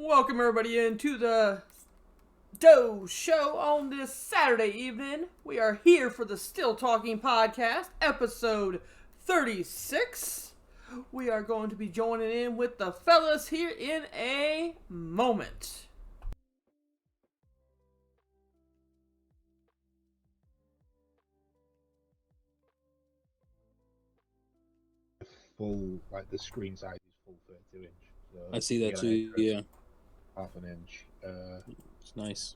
Welcome everybody into the Doe Show on this Saturday evening. We are here for the Still Talking Podcast, episode 36. We are going to be joining in with the fellas here in a moment. Full, like the screen size is full 32 inch. So I see that you too. Yeah, half an inch. it's nice.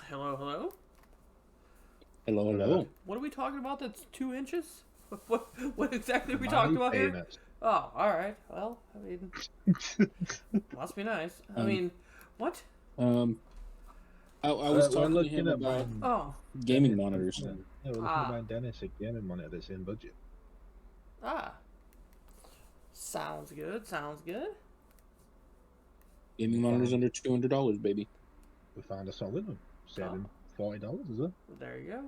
Hello, hello. Hello, hello. What are we talking about that's 2 inches? What exactly are we talking about here? Oh, alright. Well, I mean, must be nice. I mean, what? I was talking to him about Oh. gaming monitors. Yeah, we're looking at my Dennis a gaming monitor that's in budget. Ah. Sounds good, sounds good. Gaming monitors under $200, baby. We found a solid one, saving $40 as well. There you go.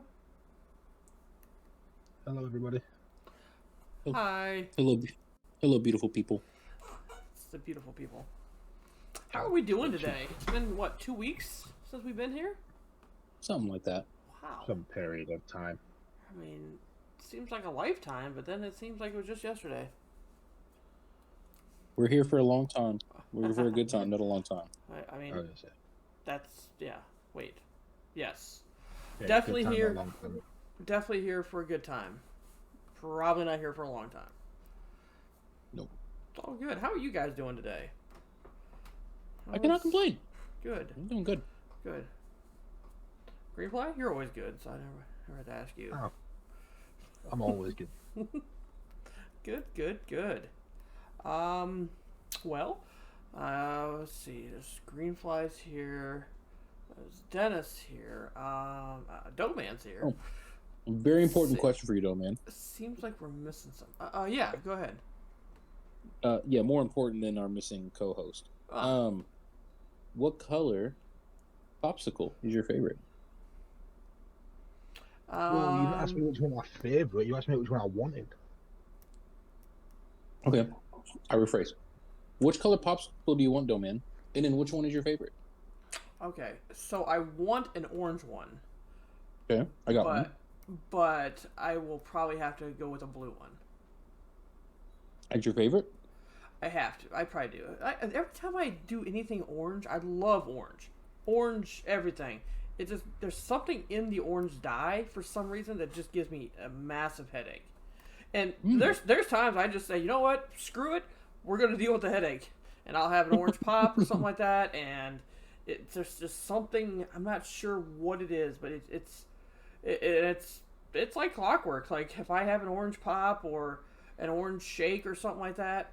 Hello, everybody. Hi. Hello, beautiful people. It's the beautiful people. How are we doing today? It's been, what, 2 weeks since we've been here? Something like that. Wow. Some period of time. I mean, it seems like a lifetime, but then it seems like it was just yesterday. We're here for a long time. We're here for a good time, not a long time. I mean, that's, yeah, wait. Yes. Yeah, Definitely good time, here. not long time. Definitely here for a good time. Probably not here for a long time. Nope. It's all good. How are you guys doing today? I cannot complain. Good. I'm doing good. Good. Greenfly, you're always good, so I never had to ask you. Oh, I'm always good. Good. Well, let's see. There's Greenfly's here. There's Dennis here. Doeman's here. Oh. Very important question for you, though, man. Seems like we're missing some. Yeah, go ahead. Yeah, more important than our missing co-host. Oh. What color popsicle is your favorite? Well, you didn't ask me which one my favourite. You asked me which one I wanted. Okay, I rephrase. Which color popsicle do you want, though, man? And then which one is your favorite? Okay, so I want an orange one. Okay, I got one. But I will probably have to go with a blue one. That's your favorite? I have to. I probably do. Every time I do anything orange, I love orange. Orange, everything. It just, there's something in the orange dye for some reason that just gives me a massive headache. And there's times I just say, you know what, screw it, we're gonna deal with the headache, and I'll have an orange pop or something like that. And there's just something, I'm not sure what it is, but it's like clockwork. Like if I have an orange pop or an orange shake or something like that,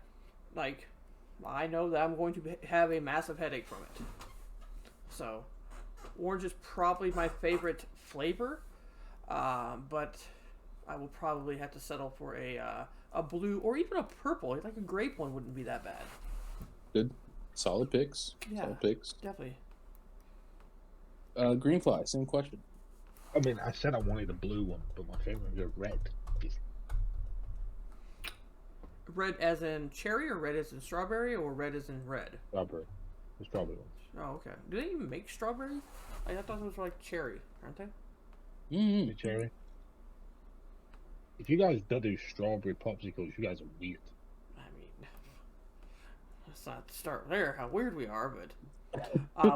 like I know that I'm going to have a massive headache from it. So orange is probably my favorite flavor, but I will probably have to settle for a blue or even a purple. Like a grape one wouldn't be that bad. Good, solid picks. Yeah, solid picks. Definitely. Greenfly, same question. I mean, I said I wanted a blue one, but my favourite is red. Red as in cherry, or red as in strawberry, or red as in red? Strawberry. The strawberry ones. Oh, okay. Do they even make strawberry? I thought it was like cherry, aren't they? Mm-hmm. The cherry. If you guys don't do strawberry popsicles, you guys are weird. I mean, let's not start there. How weird we are, but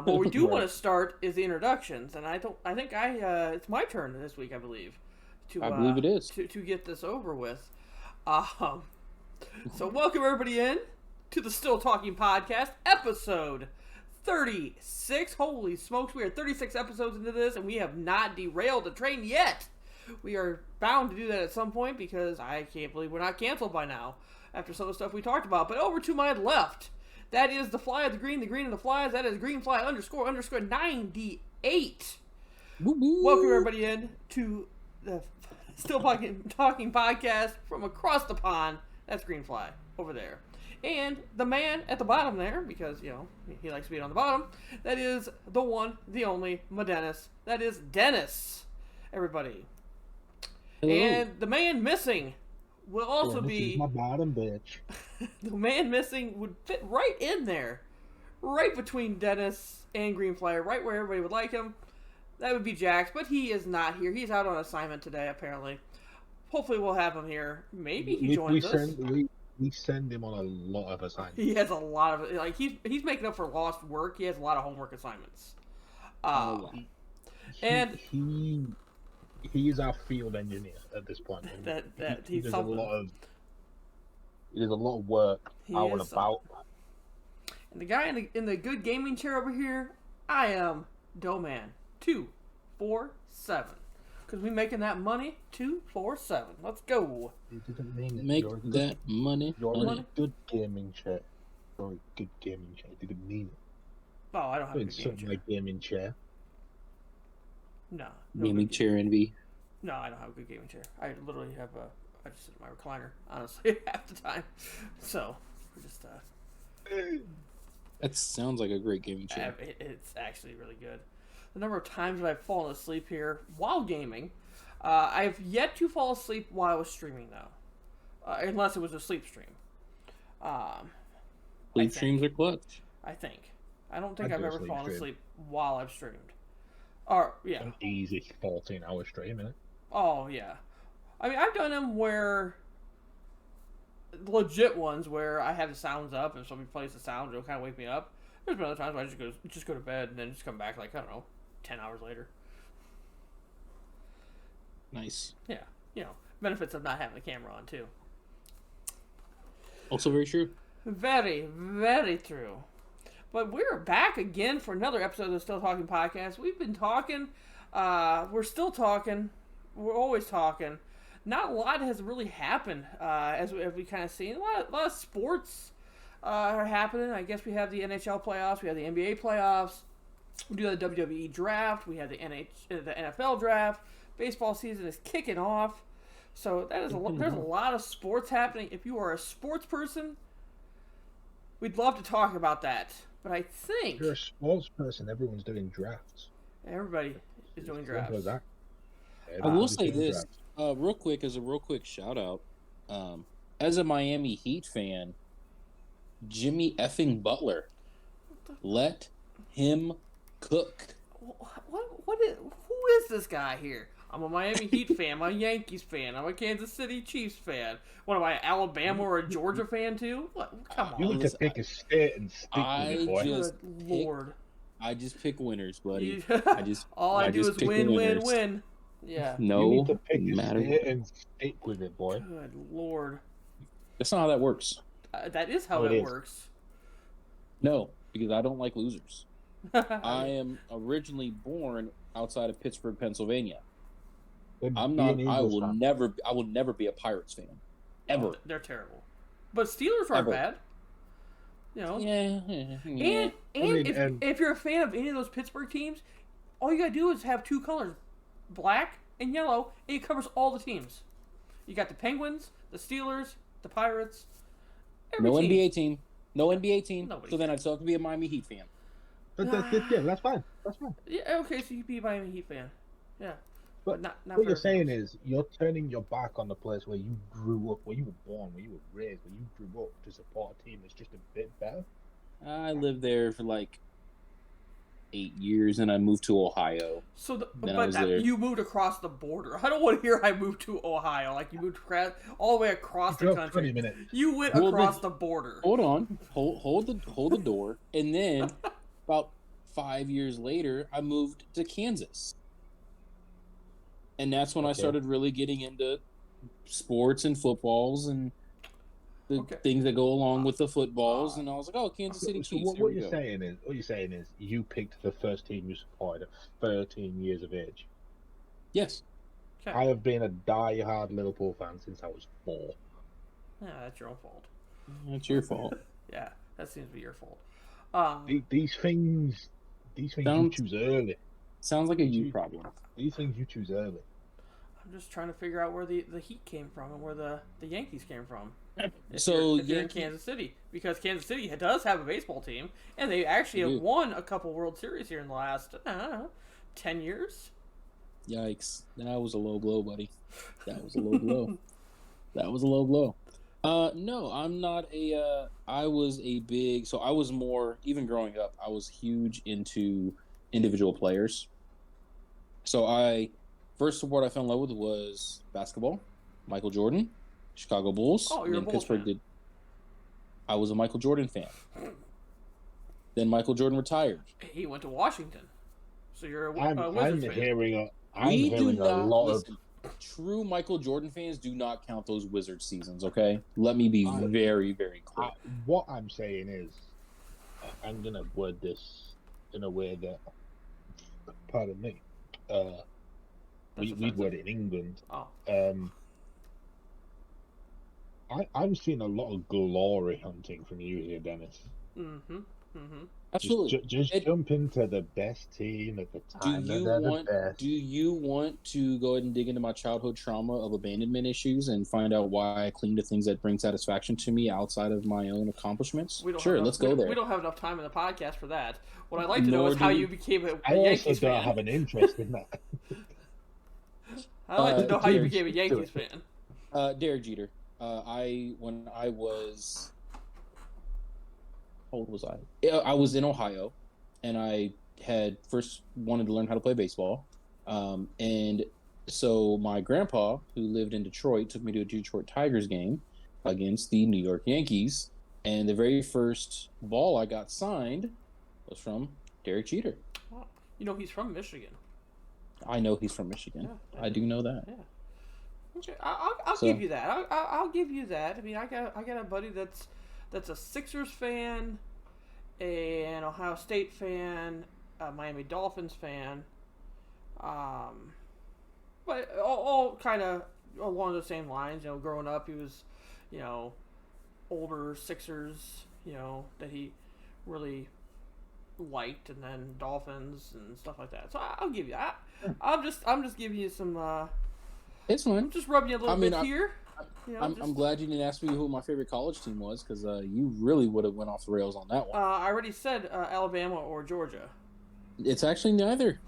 what we do want to start is the introductions, and I think it's my turn this week, I believe. I believe it is to get this over with. So welcome everybody in to the Still Talking Podcast, episode 36. Holy smokes, we are 36 episodes into this, and we have not derailed the train yet. We are bound to do that at some point because I can't believe we're not canceled by now after some of the stuff we talked about. But over to my left, that is the fly of the green of the flies. That is Greenfly _ 98. Woo-woo. Welcome everybody in to the Still Talking Podcast from across the pond. That's Greenfly over there. And the man at the bottom there, because, you know, he likes to be on the bottom, that is the one, the only, Dennis. That is Dennis, everybody. Hello. And the man missing will also This be... is my bottom bitch. The man missing would fit right in there. right between Dennis and Green Flyer, right where everybody would like him. That would be Jax, but he is not here. He's out on assignment today, apparently. Hopefully we'll have him here. Maybe he joins us. We send him on a lot of assignments. He has a lot of, like, he's making up for lost work. He has a lot of homework assignments. And he is our field engineer at this point. He's there's something. There's a lot of work out and about. And the guy in the good gaming chair over here, I am Doman 247. Because we making that money 247. Let's go. You didn't mean it. Make that money. You're a good gaming chair. You're a good gaming chair. You didn't mean it. Oh, I don't have a good gaming chair. Like gaming chair. No. Gaming chair envy. No, I don't have a good gaming chair. I literally have I just sit in my recliner, honestly, half the time. So, we're just, That sounds like a great gaming chair. It's actually really good. The number of times that I've fallen asleep here while gaming, I've yet to fall asleep while I was streaming, though. Unless it was a sleep stream. Sleep streams are clutch. I think. I don't think I've ever fallen asleep while I've streamed. Or, yeah. An easy 14-hour stream, innit? Oh, yeah. I mean, I've done them where... legit ones where I have the sounds up and somebody plays the sound, it'll kind of wake me up. There's been other times where I just go to bed and then just come back, like, I don't know, 10 hours later. Nice. Yeah. You know, benefits of not having the camera on, too. Also very true. Very, very true. But we're back again for another episode of the Still Talking Podcast. We've been talking. We're still talking. We're always talking. Not a lot has really happened, as we kind of seen. A lot of sports are happening. I guess we have the NHL playoffs. We have the NBA playoffs. We do the WWE draft. We have the NFL draft. Baseball season is kicking off. So there's a lot of sports happening. If you are a sports person, we'd love to talk about that. But I think... If you're a sports person, everyone's doing drafts. Everybody is doing drafts. I will say this, real quick, as a real quick shout out. As a Miami Heat fan, Jimmy effing Butler, let him cook. Who is this guy here? I'm a Miami Heat fan. I'm a Yankees fan. I'm a Kansas City Chiefs fan. What am I, Alabama or a Georgia fan too? What? Come on. You need to pick a state and stick with it, boy. Good Lord. I just pick winners, buddy. All I do is win. Yeah. No you need to pick a matter state and stick with it, boy. Good Lord. That's not how that works. That is how it works. No, because I don't like losers. I am originally born outside of Pittsburgh, Pennsylvania. I'm not. I will never be a Pirates fan, ever. Oh, they're terrible, but Steelers aren't bad. You know. Yeah. And if you're a fan of any of those Pittsburgh teams, all you gotta do is have two colors, black and yellow, and it covers all the teams. You got the Penguins, the Steelers, the Pirates. No NBA team. Nobody so then I'd still have to be a Miami Heat fan. But that's fine. That's fine. Yeah. Okay. So you'd be a Miami Heat fan. Yeah. But not what you're saying is you're turning your back on the place where you grew up, where you were born, where you were raised, where you grew up to support a team that's just a bit better. I lived there for like 8 years, and I moved to Ohio. So, you moved across the border. I don't want to hear I moved to Ohio. Like you moved all the way across the country. 20 minutes. You went across the border. Hold on, hold the door, and then about 5 years later, I moved to Kansas. And that's when I started really getting into sports and footballs and the things that go along with the footballs. And I was like, "Oh, Kansas City Chiefs." What you're saying is you picked the first team you supported at 13 years of age. Yes. Okay. I have been a die-hard Liverpool fan since I was 4. Yeah, that's your own fault. That's your fault. Yeah, that seems to be your fault. These things you choose early. Sounds like a you problem. These things you choose early. I'm just trying to figure out where the Heat came from and where the Yankees came from. If you're in Kansas City, because Kansas City does have a baseball team, and they actually have won a couple World Series here in the last 10 years. Yikes! That was a low blow, buddy. That was a low blow. No, I'm not a. I was a big. So I was more even growing up. I was huge into individual players. So I first sport I fell in love with was basketball. Michael Jordan, Chicago Bulls. Oh, And you're a then Bulls Pittsburgh fan. did. I was a Michael Jordan fan. Then Michael Jordan retired. He went to Washington, so you're a I'm Wizards fan. hearing We do a not lot listen. True Michael Jordan fans do not count those Wizard seasons. Okay, let me be very, very clear. what I'm saying is, I'm gonna word this in a way that, pardon me, we'd word it in England. Oh, I'm seeing a lot of glory hunting from you here, Dennis. Absolutely. Just jump into the best team at the time. Do you want to go ahead and dig into my childhood trauma of abandonment issues and find out why I cling to things that bring satisfaction to me outside of my own accomplishments? Sure, let's go there. We don't have enough time in the podcast for that. What I'd like to know is how you became a I Yankees also don't fan. have an interest in that. I'd like to know how you became a Yankees fan. Derek Jeter. When I was, how old was I? I was in Ohio, and I had first wanted to learn how to play baseball, and so my grandpa, who lived in Detroit, took me to a Detroit Tigers game against the New York Yankees, and the very first ball I got signed was from Derek Jeter. Oh, you know he's from Michigan. I know he's from Michigan. Yeah, I do know that. Yeah. Okay, I'll give you that. I'll give you that. I mean, I got a buddy that's a Sixers fan, an Ohio State fan, a Miami Dolphins fan, but all kind of along the same lines. You know, growing up, he was, older Sixers, that he really liked, and then Dolphins and stuff like that. So I'll give you that. I'm just giving you some. It's fine. I'm just rubbing you a little bit here. I'm glad you didn't ask me who my favorite college team was, because you really would have went off the rails on that one. I already said Alabama or Georgia. It's actually neither.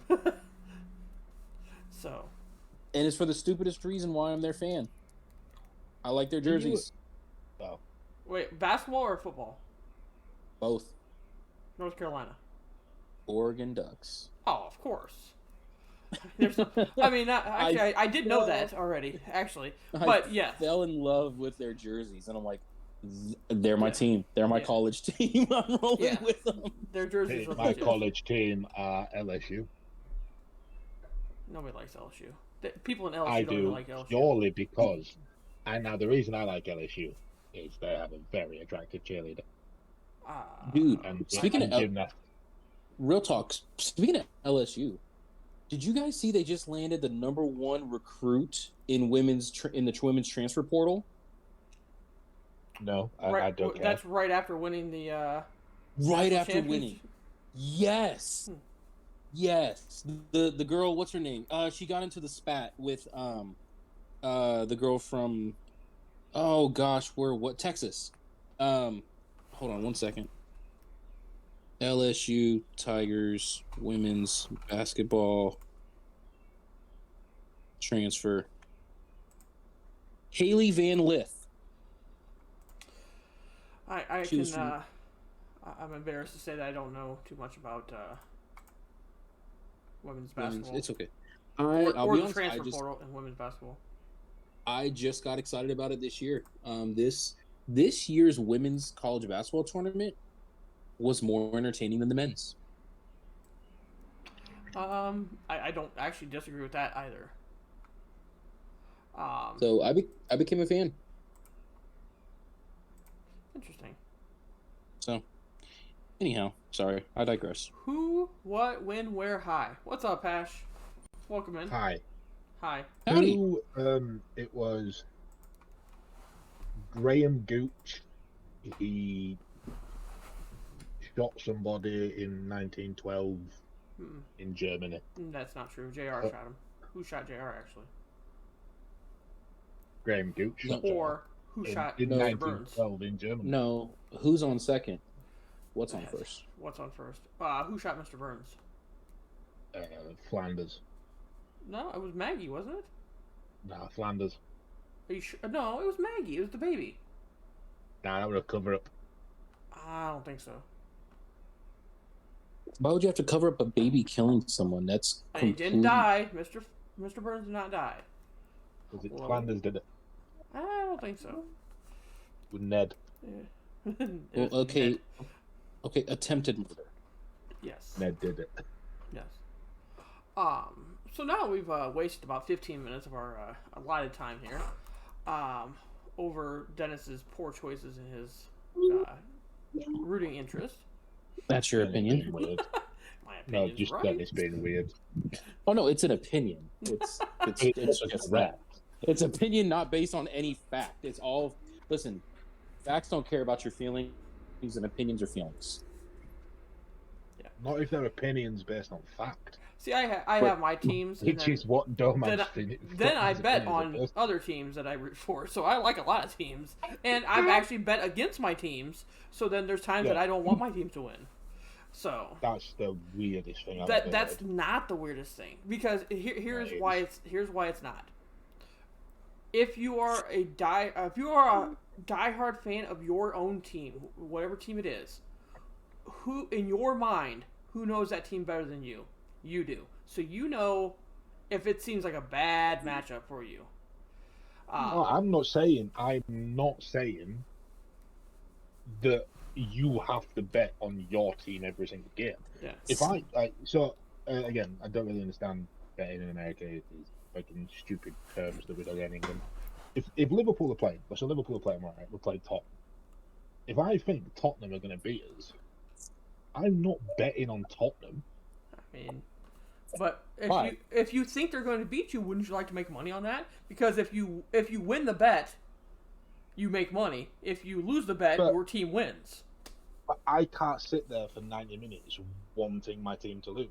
So. And it's for the stupidest reason why I'm their fan. I like their jerseys. Oh. Wait, basketball or football? Both. North Carolina. Oregon Ducks. Oh, of course. I did know that already, actually. But yes. I fell in love with their jerseys, and I'm like, they're my team. They're my college team. I'm rolling with them. Their jerseys are my college team are LSU. Nobody likes LSU. People in LSU don't even like LSU. Purely because, and now the reason I like LSU is they have a very attractive cheerleader. Dude, speaking of real talk, speaking of LSU, did you guys see they just landed the #1 recruit in women's transfer portal? No, I don't care. That's right after winning the. Right after winning. Yes. Yes. The girl, what's her name? She got into the spat with the girl from, oh gosh, Texas. Hold on one second. LSU Tigers women's basketball transfer. Haley Van Lith. I'm embarrassed to say that I don't know too much about women's basketball. It's okay. Or the transfer portal in women's basketball. I just got excited about it this year. This year's women's college basketball tournament was more entertaining than the men's. I don't actually disagree with that either. So I became a fan. Interesting. So, anyhow, sorry, I digress. Who, what, when, where, hi. What's up, Ash? Welcome in. Hi. Howdy. It was Graham Gooch. He shot somebody in 1912 in Germany. That's not true. JR shot him. Who shot JR, actually? Graham Gooch. Or who shot in Mr. Burns? 1912 in Germany. No, who's on second? What's on first? What's on first? Who shot Mr. Burns? Flanders. No, it was Maggie, wasn't it? Nah, Flanders. Are you sure? No, it was Maggie. It was the baby. Nah, that would have cover up. I don't think so. Why would you have to cover up a baby killing someone? That's And he didn't die. Mr. Burns did not die. Was it Well- Flanders did it? I don't think so. With Ned. Yeah. well, It was okay. Ned. Okay, attempted murder. Yes. Ned did it. Yes. So now we've wasted about 15 minutes of our allotted time here, over Dennis's poor choices in his rooting interest. That's your Dennis opinion. being weird. My No, opinion's just right. Dennis being weird. Oh no, it's an opinion. It's It's that. It's opinion not based on any fact. It's all listen. Facts don't care about your feelings, and opinions are feelings. Not if their opinions based on fact. See, I have my teams, and Which then, is what Doman's then I bet on other teams that I root for. So I like a lot of teams, and I've actually bet against my teams. So then there's times that I don't want my team to win. So That's the weirdest thing I've ever that's heard. not the weirdest thing, because here's Right. why it's not. If you are a diehard fan of your own team, whatever team it is, who in your mind, who knows that team better than you? You do. So you know if it seems like a bad matchup for you. No, I'm not saying that you have to bet on your team every single game. Yeah. If again, I don't really understand betting in America. These fucking stupid terms that we don't get in England. If Liverpool are playing, so Liverpool are playing right, we're playing Tottenham. If I think Tottenham are going to beat us, I'm not betting on Tottenham. I mean, but Why? if you think they're going to beat you, wouldn't you like to make money on that? Because if you win the bet, you make money. If you lose the bet, But- your team wins. But I can't sit there for 90 minutes wanting my team to lose.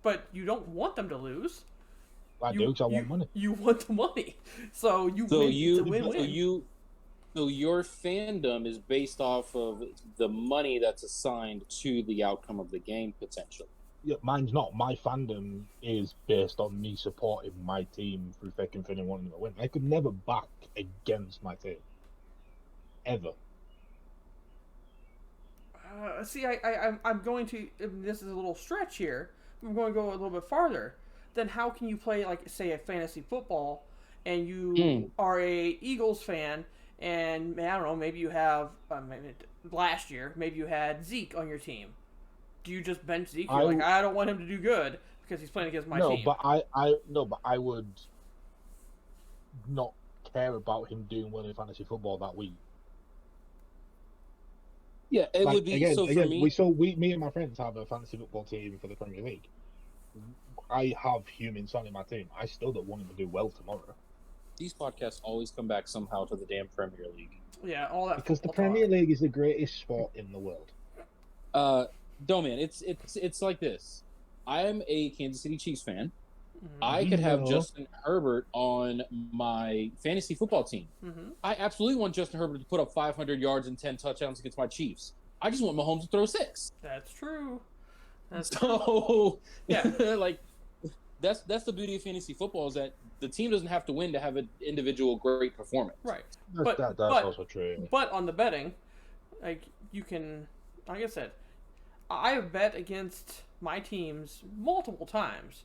But you don't want them to lose. I do, because I want money. You want the money, so you So win. you, it's a win-win. so your fandom is based off of the money that's assigned to the outcome of the game potentially. Yeah, mine's not. My fandom is based on me supporting my team through thick and thin and wanting to win. I could never back against my team. Ever. See, I'm going to. This is a little stretch here. I'm going to go a little bit farther. Then how can you play, like, say, a fantasy football, and you are a Eagles fan, and I don't know, maybe you have last year, maybe you had Zeke on your team. Do you just bench Zeke? You're like, I don't want him to do good because he's playing against my team. But I would not care about him doing well in fantasy football that week. Yeah, it would be so for me. Me and my friends have a fantasy football team for the Premier League. I have Human Son in my team. I still don't want him to do well tomorrow. These podcasts always come back somehow to the damn Premier League. Yeah, all that. Because the football Premier talk. League is the greatest sport in the world. Man, it's like this. I am a Kansas City Chiefs fan. Mhm. I could have No. Justin Herbert on my fantasy football team. Mhm. I absolutely want Justin Herbert to put up 500 yards and 10 touchdowns against my Chiefs. I just want Mahomes to throw 6. That's true. That's So, Yeah. like that's the beauty of fantasy football is that the team doesn't have to win to have an individual great performance. right. That's also true. But on the betting, like, you can, like I said, I have bet against my teams multiple times,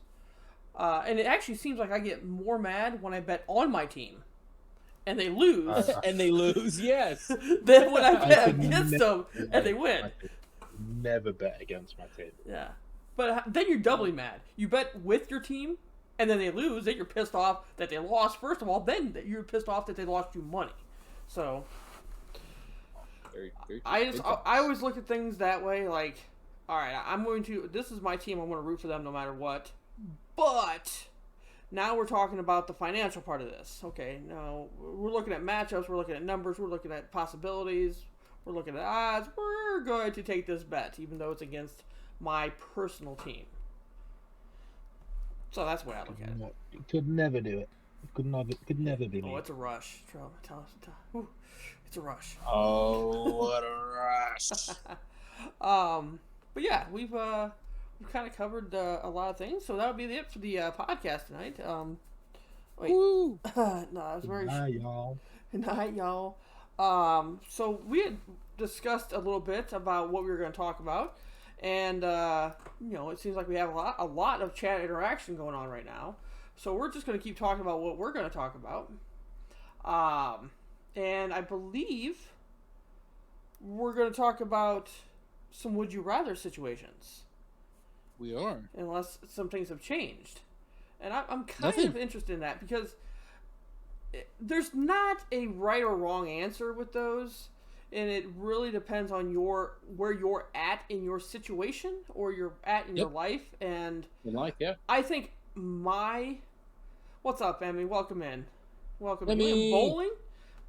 and it actually seems like I get more mad when I bet on my team, and they lose, And they lose, yes. than when I bet could against them and they win. I could never bet against my team. Yeah, but then you're doubly mad. You bet with your team, and then they lose. Then you're pissed off that they lost. First of all, then you're pissed off that they lost you money. So Very, very I always look at things that way. Like, all right, this is my team. I'm going to root for them no matter what. But now we're talking about the financial part of this. Okay, now we're looking at matchups. We're looking at numbers. We're looking at possibilities. We're looking at odds. We're going to take this bet, even though it's against my personal team. So that's the way I look at it. No, you could never do it. Could never be me. Oh, it's a rush. Tell us. Whew, it's a rush. Oh, what a rush. But yeah, we've kind of covered a lot of things, so that would be it for the podcast tonight. Wait, Woo. no, that was very. Hi, y'all. Good night, y'all. So we had discussed a little bit about what we were going to talk about, and it seems like we have a lot of chat interaction going on right now. So we're just going to keep talking about what we're going to talk about. And I believe we're going to talk about some would you rather situations. We are. Unless some things have changed. And I'm kind Nothing. of interested in that because there's not a right or wrong answer with those. And it really depends on where you're at in your situation or you're at in your life. And in life, yeah. I think what's up, Emmy? Welcome in. Welcome Emmy. in. Bowling?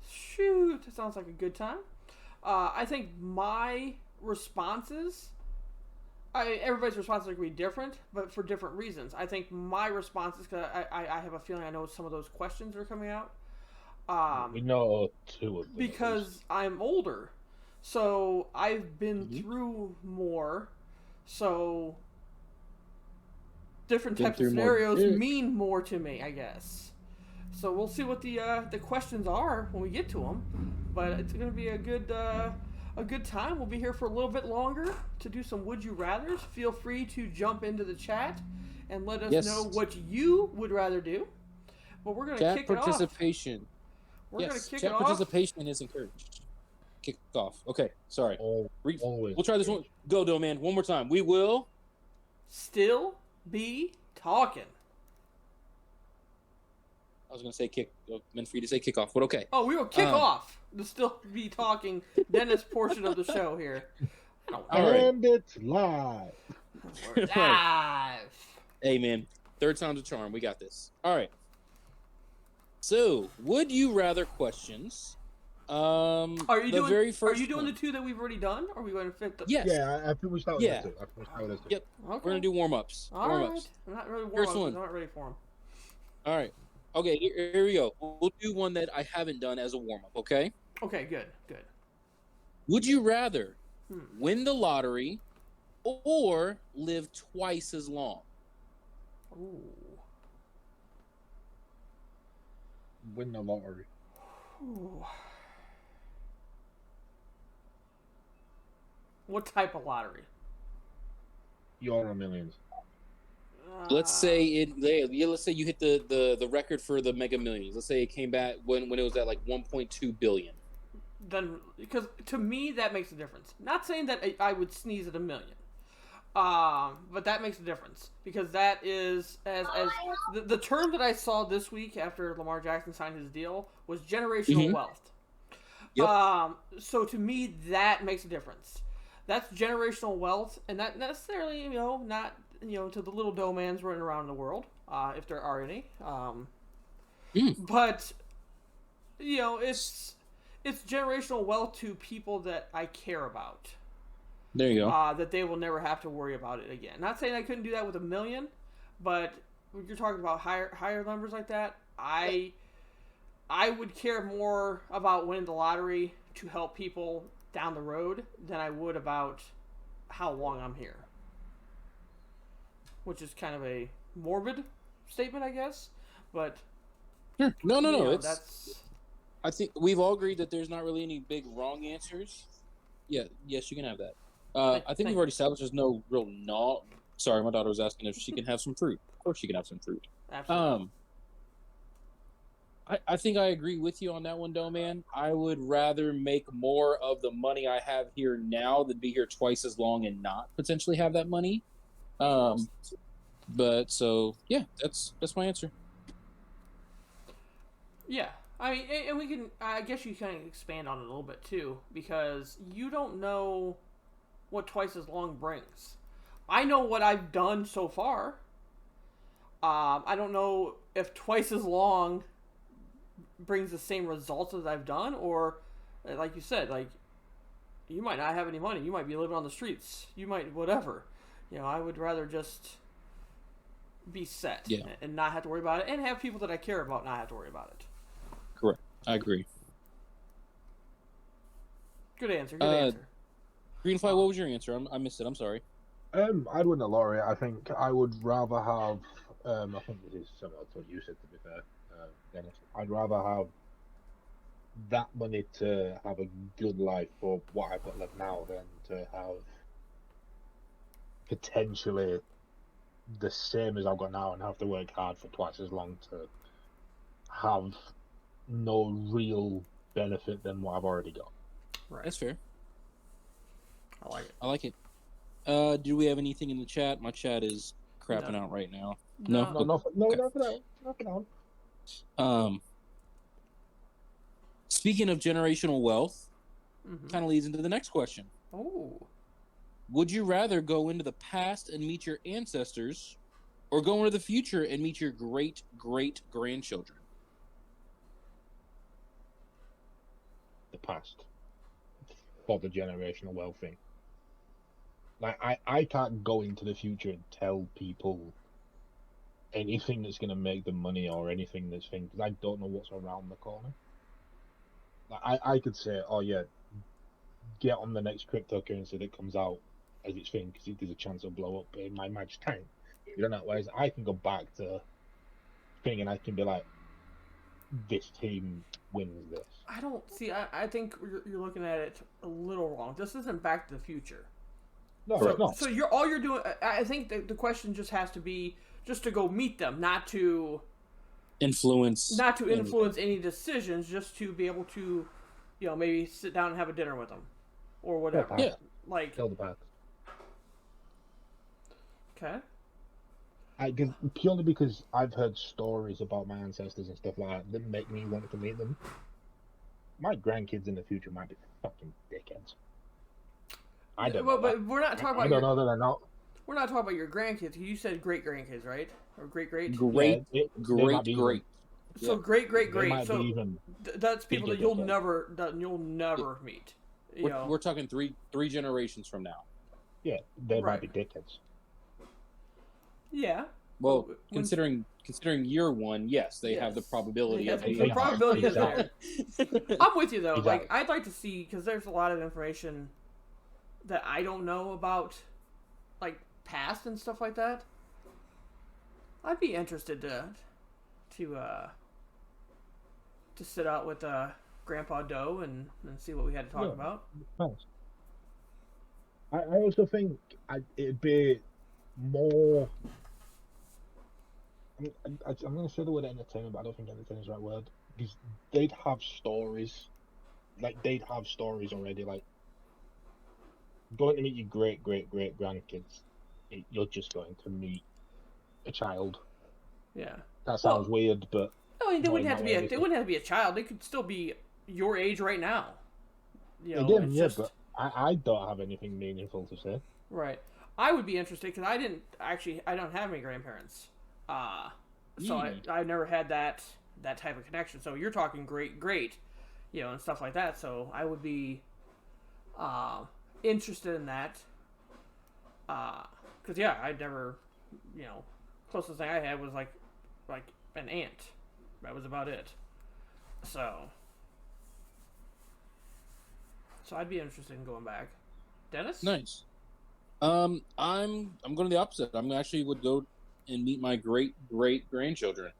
Shoot, that sounds like a good time. I think my responses, everybody's responses are going to be different, but for different reasons. I think my responses, because I have a feeling I know some of those questions are coming out. We know two of them. Because I'm older. So I've been through more. So different types of scenarios mean more to me, I guess. So we'll see what the questions are when we get to them. But it's going to be a good time. We'll be here for a little bit longer to do some would you rathers. Feel free to jump into the chat and let us know what you would rather do. But we're going to kick it off. Participation. We're going to kick it chat off. Participation is encouraged. Kick off. Okay, sorry. Always. We'll try this one. Go, Doman. One more time. We will still be talking. I was going to say meant for you to say kick off, but okay. Oh, we will kick off the still be talking Dennis portion of the show here. And it's live. We're live. Hey, man. Third time's a charm. We got this. All right. So, would you rather questions? Are you doing the two that we've already done? Or are we going to fit the... Yes. Yeah, I think we start with those two. Yep. Okay. We're going to do warm-ups. All right. I'm not really First one. I'm not ready for them. All right. Okay, here we go. We'll do one that I haven't done as a warm-up, okay? Okay, good. Would you rather win the lottery or live twice as long? Ooh. Win the lottery. Ooh. What type of lottery? Euro Millions. Let's say let's say you hit the record for the Mega Millions. Let's say it came back when it was at like 1.2 billion. Then, because to me that makes a difference. Not saying that I would sneeze at $1 million, but that makes a difference because that is as the term that I saw this week after Lamar Jackson signed his deal was generational wealth. Yep. So to me that makes a difference. That's generational wealth, and not necessarily not to the little domans running around the world, if there are any. But it's generational wealth to people that I care about. There you go. That they will never have to worry about it again. Not saying I couldn't do that with $1 million, but when you're talking about higher numbers like that, I would care more about winning the lottery to help people down the road than I would about how long I'm here. Which is kind of a morbid statement, I guess. But sure. No. That's. I think we've all agreed that there's not really any big wrong answers. Yeah. Yes, you can have that. I think we've already established there's no real Sorry, my daughter was asking if she can have some fruit. Of course, she can have some fruit. Absolutely. I think I agree with you on that one, man. I would rather make more of the money I have here now than be here twice as long and not potentially have that money. But so yeah, that's my answer. Yeah, I mean, and we can. I guess you can expand on it a little bit too, because you don't know what twice as long brings. I know what I've done so far. I don't know if twice as long brings the same results as I've done, or like you said, like you might not have any money. You might be living on the streets. You might whatever. I would rather just be set and not have to worry about it, and have people that I care about not have to worry about it. Correct. I agree. Good answer. Good answer. Greenfly, what was your answer? I missed it. I'm sorry. I'd win the lottery. I think I would rather have. I think this is similar to what you said. To be fair, Dennis, I'd rather have that money to have a good life for what I've got left now than to have potentially the same as I've got now and have to work hard for twice as long to have no real benefit than what I've already got. Right. That's fair. I like it. I like it. Do we have anything in the chat? My chat is crapping out right now. No? No, not for now. Speaking of generational wealth, Mm-hmm. kind of leads into the next question. Oh. Would you rather go into the past and meet your ancestors, or go into the future and meet your great-great-grandchildren? The past. For the generational wealth thing. Like, I can't go into the future and tell people anything that's going to make them money or anything that's thing, because I don't know what's around the corner. Like, I could say, oh yeah, get on the next cryptocurrency that comes out as its thing, because there's a chance it'll blow up in my match time. You don't know, whereas I can go back to thing and I can be like, this team wins this. I don't see. I think you're looking at it a little wrong. This isn't Back to the Future. No, Right. it's not. So you're doing. I think the question just has to be just to go meet them, not to Influence. any decisions, just to be able to, maybe sit down and have a dinner with them, or whatever. Yeah. Like, Kill the past. okay. Purely because I've heard stories about my ancestors and stuff like that that make me want to meet them. My grandkids in the future might be fucking dickheads. I don't know. But we're not talking about. I don't know that they're not. We're not talking about your grandkids. You said great grandkids, right? Or great. Great, Yeah, they might be great. So Yeah. great. They might So be even. that's people that bigger you'll dickheads. never meet. We're talking three generations from now. Yeah, they Right. might be dickheads. Yeah. Well, When- considering year one, yes, they have the Yes. probability Yes, of the being. probability is there. I'm with you though. Exactly. Like, I'd like to see, because there's a lot of information that I don't know about, like past and stuff like that. I'd be interested to sit out with Grandpa Doe and see what we had to talk Yeah. about. Thanks. I also think it'd be more. I'm going to say the word entertainment, but I don't think entertainment is the right word. Because they'd have stories. Like, they'd have stories already. Like, going to meet your great grandkids, you're just going to meet a child. Yeah. That sounds weird, but I mean, they Well, wouldn't have to not be really. they wouldn't have to be a child. They could still be your age right now. again, it's yeah, just- but I don't have anything meaningful to say. Right. I would be interested because I don't have any grandparents. So I never had that type of connection. So you're talking great, and stuff like that. So I would be interested in that. Because I'd never, closest thing I had was like an aunt. That was about it. So I'd be interested in going back. Dennis? Nice. I'm going the opposite. I'm actually would go and meet my great grandchildren.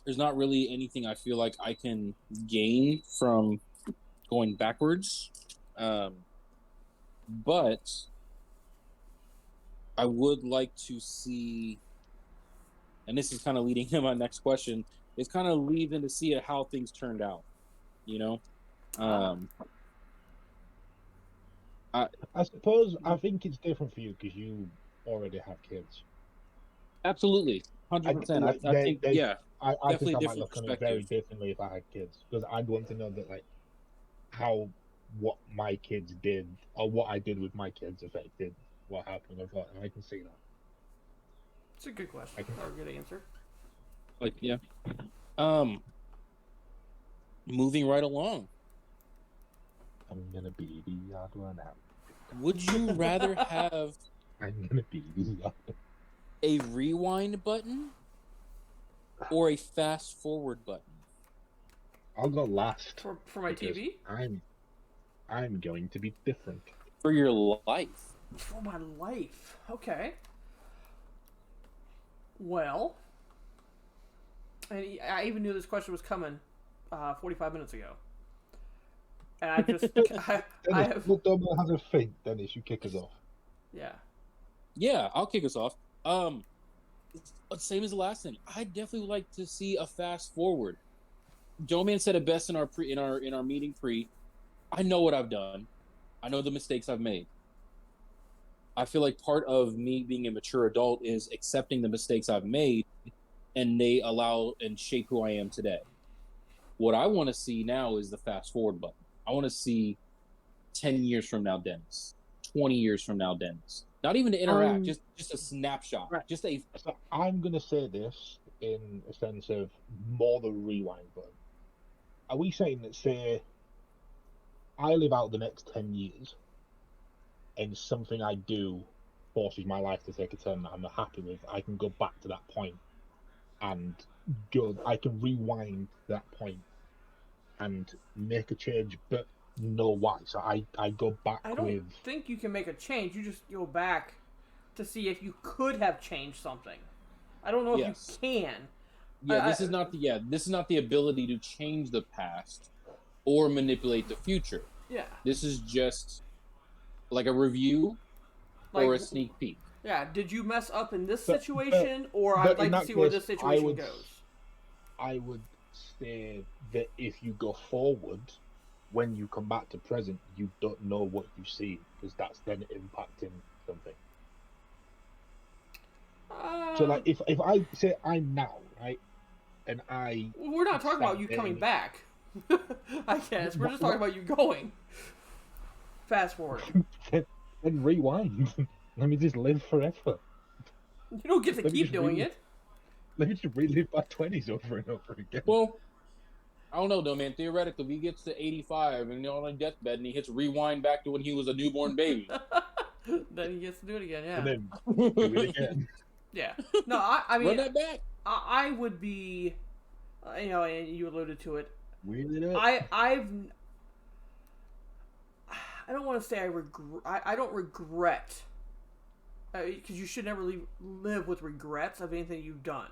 There's not really anything I feel like I can gain from going backwards, but I would like to see, and this is kind of leading to my next question. It's kind of leading to see how things turned out, I suppose I think it's different for you because you already have kids. Absolutely, 100%. like, I think, yeah, I Definitely think I might different look on it very perspective. differently if I had kids because I'd want to know that what my kids did or what I did with my kids affected what happened. I can see that. It's a good question. I can- Or a good answer. like yeah. Moving right along. I'm gonna be the odd one out. Would you rather have I'm gonna be the odd. a rewind button or a fast forward button? I'll go last For my because TV? I'm going to be different. For your life. For my life. Okay. Well, And I even knew this question was coming 45 minutes ago. And I just, I Dennis, have, look, Domino has a feint. Dennis, you kick us off. yeah. Yeah, I'll kick us off. Same as the last thing. I definitely would like to see a fast forward. Joe Man said it best in our meeting pre. I know what I've done. I know the mistakes I've made. I feel like part of me being a mature adult is accepting the mistakes I've made, and they allow and shape who I am today. What I want to see now is the fast forward button. I want to see 10 years from now, Dennis. 20 years from now, Dennis. Not even to interact, just a snapshot. Right. Just a. So I'm going to say this in a sense of more the rewind button. Are we saying that, say, I live out the next 10 years and something I do forces my life to take a turn that I'm not happy with, I can go back to that point and I can rewind that point and make a change, but know why. So I go back I don't with. think you can make a change. You just go back to see if you could have changed something. I don't know if Yes. you can. Yeah, this is not the ability to change the past or manipulate the future. Yeah. This is just like a review or a sneak peek. Yeah, did you mess up in this But- situation, or but I'd like in to that see where case, this situation I would- goes? I would say that if you go forward, when you come back to present, you don't know what you see because that's then impacting something. So, like, if I say I'm now, right, and I we're not talking about you coming back. I guess we're just talking about you going. Fast forward. then rewind, let me just live forever. You don't get to Let me keep just doing read. it. Let me just relive my 20s over and over again. Well, I don't know though, man. Theoretically, if he gets to 85 and on a deathbed and he hits rewind back to when he was a newborn baby. Then he gets to do it again. Yeah. And then do it again. Yeah. No, I mean, Run that back. I would be, and you alluded to it. Wheel it up. I don't want to say I don't regret, because you should never live with regrets of anything you've done.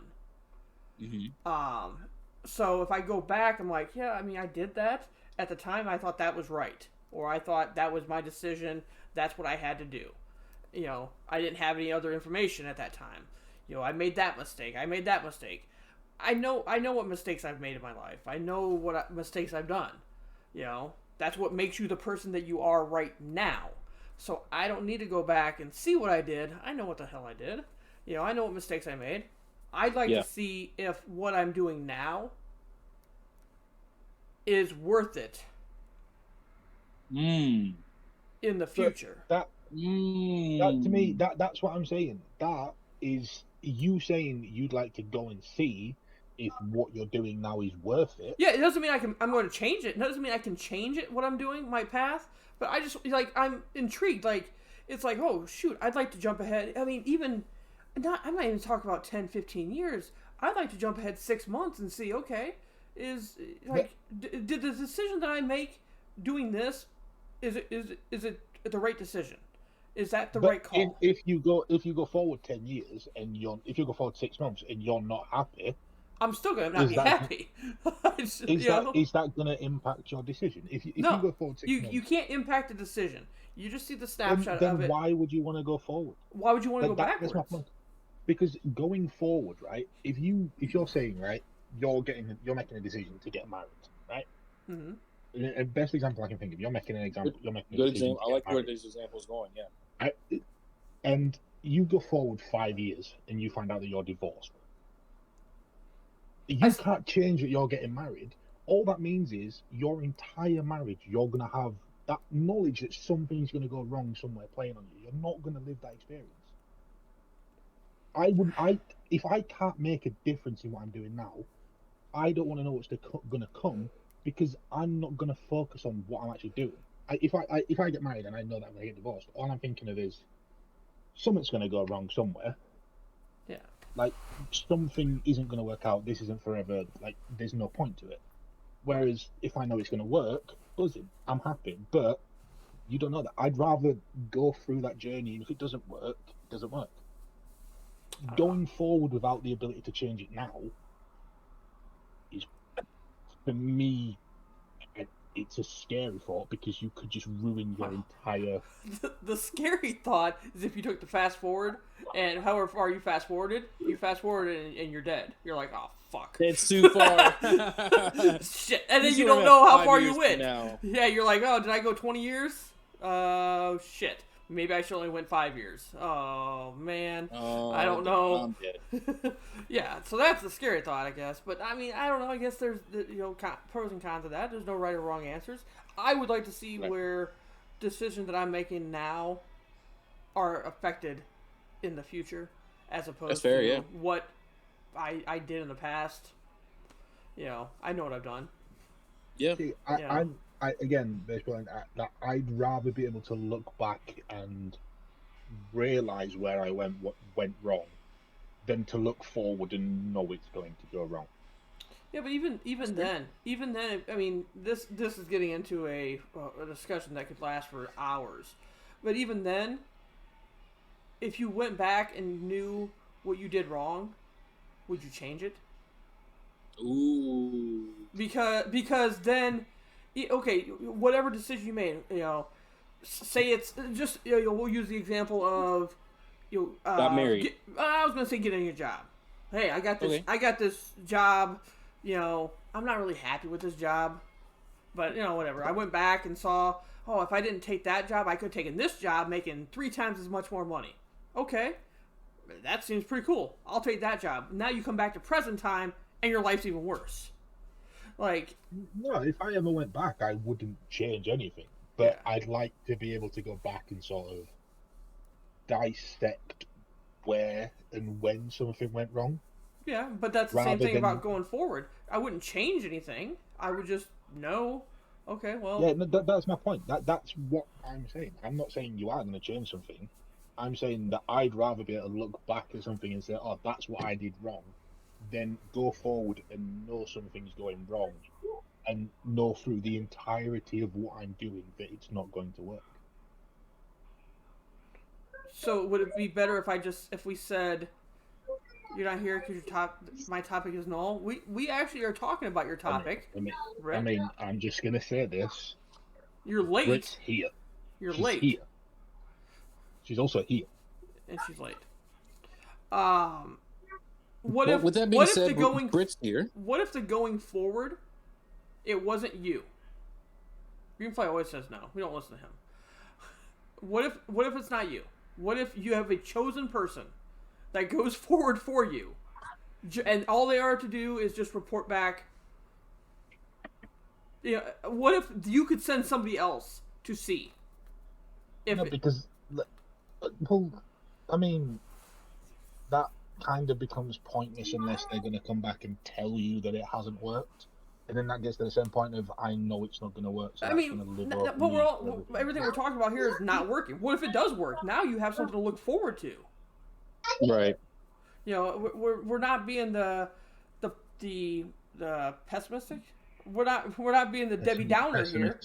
Mm-hmm. So if I go back, I'm like, yeah, I mean, I did that at the time. I thought that was right, or I thought that was my decision. That's what I had to do. I didn't have any other information at that time. I made that mistake. I made that mistake. I know what mistakes I've made in my life. I know what mistakes I've done. That's what makes you the person that you are right now. So I don't need to go back and see what I did. I know what the hell I did. I know what mistakes I made. I'd like to see if what I'm doing now is worth it in the future. That to me, that's what I'm saying. That is you saying you'd like to go and see if what you're doing now is worth it. Yeah, it doesn't mean I'm going to change it. It doesn't mean I can change it, what I'm doing, my path. But I just, I'm intrigued. It's like, oh, shoot, I'd like to jump ahead. I mean, I'm not even talking about 10, 15 years. I'd like to jump ahead 6 months and see, okay, did the decision that I make doing this, is it the right decision? Is that the right call? If you go forward 10 years and if you go forward 6 months and you're not happy, I'm still going to not be happy. Is that going to impact your decision? If you go forward 6 months, you can't impact the decision. You just see the snapshot then of it. Why would you want to go forward? Why would you want to go backwards? That's my point. Because going forward, right? If you're saying, right, you're making a decision to get married, right? Mm-hmm. The best example I can think of, you're making an example. You're making a good decision. example. I like where this example is going. Yeah. And you go forward 5 years and you find out that you're divorced. You can't change that you're getting married. All that means is your entire marriage, you're going to have that knowledge that something's going to go wrong somewhere playing on you. You're not going to live that experience. If I can't make a difference in what I'm doing now, I don't want to know what's going to come because I'm not going to focus on what I'm actually doing. If I get married and I know that I'm going to get divorced, all I'm thinking of is something's going to go wrong somewhere. Yeah. Like, something isn't going to work out. This isn't forever. Like, there's no point to it. Whereas, if I know it's going to work, buzzing, I'm happy. But you don't know that. I'd rather go through that journey, and if it doesn't work, it doesn't work. Going forward without the ability to change it now, for me, it's a scary thought because you could just ruin your entire. The scary thought is if you took the fast forward, and however far you fast forwarded and you're dead. You're like, oh fuck, It's too far. shit, and then He's you gonna don't have know how 5 far years you from went. now. Yeah, you're like, oh, did I go 20 years? Shit. Maybe I should only went 5 years. Oh man, Oh, I don't know. I'm dead. Yeah, so that's the scary thought, I guess. But I mean, I don't know. I guess there's pros and cons of that. There's no right or wrong answers. I would like to see Right. where decisions that I'm making now are affected in the future, as opposed That's fair, to yeah. what I did in the past. You know, I know what I've done. Yeah. See, Yeah. I again, basically, that I'd rather be able to look back and realize where I what went wrong, than to look forward and know it's going to go wrong. Yeah, but even then, I mean, this is getting into a discussion that could last for hours. But even then, if you went back and knew what you did wrong, would you change it? Ooh. Because then, okay, whatever decision you made, say it's just we'll use the example of Got married. I was gonna say getting a job. Hey, I got this. Okay. I got this job. I'm not really happy with this job, but whatever. I went back and saw, oh, if I didn't take that job, I could have taken this job, making 3 times as much more money. Okay, that seems pretty cool. I'll take that job. Now you come back to present time, and your life's even worse. Like, No, if I ever went back, I wouldn't change anything. But Yeah. I'd like to be able to go back and sort of dissect where and when something went wrong. yeah, but that's the same Rather thing than- about going forward. I wouldn't change anything. I would just know. Okay, well, Yeah, no, that's my point. That's what I'm saying. I'm not saying you are going to change something. I'm saying that I'd rather be able to look back at something and say, oh, that's what I did wrong, than go forward and know something's going wrong and know through the entirety of what I'm doing that it's not going to work. So would it be better if we said you're not here because my topic is null? We actually are talking about your topic. I mean, I'm just going to say this. You're late. Brit's here. You're She's late, here. She's also here. and she's late. What Well, if? with that being What if said, the going? Brit's here. What if the going forward, it wasn't you? Greenfly always says no. We don't listen to him. What if it's not you? What if you have a chosen person that goes forward for you, and all they are to do is just report back? What if you could send somebody else to see? No, because, well, I mean, that kind of becomes pointless unless they're going to come back and tell you that it hasn't worked. And then that gets to the same point of, I know it's not going to work. So I that's mean, gonna live but up we're me all, for everything we're talking about here is not working. What if it does work? Now you have something to look forward to. Right. We're not being the pessimistic. We're not being the Debbie Downer here.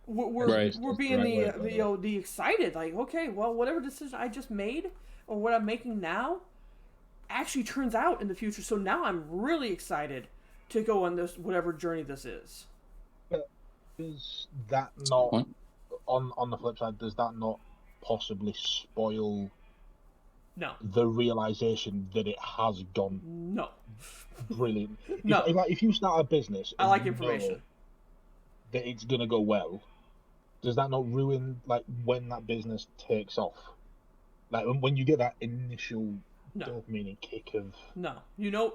We're Right. being Right way, the excited. Like, okay, well, whatever decision I just made or what I'm making now actually turns out in the future. So now I'm really excited to go on this whatever journey this is. Does that not, on the flip side, does that not possibly spoil No, the realization that it has gone no. brilliant? No. If you start a business, I and like you know information. that it's gonna go well, does that not ruin when that business takes off? Like when you get that initial No. dopamine kick of No, you know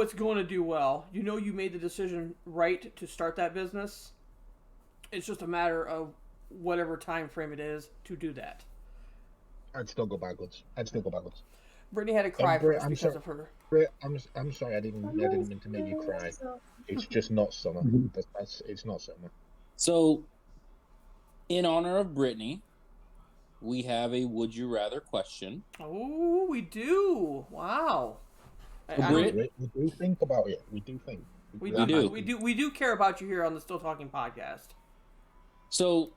it's going to do well. You know you made the decision right to start that business. It's just a matter of whatever time frame it is to do that. I'd still go backwards. Brittany had to cry Brit, first I'm because sorry. of her. Brit, I'm sorry, I didn't mean to make you cry. It's just not summer. It's not summer. So, in honor of Brittany, we have a would you rather question. Oh, we do. Wow. Brit? We do think about it. We do think. We We do. We do care about you here on the Still Talking podcast. So,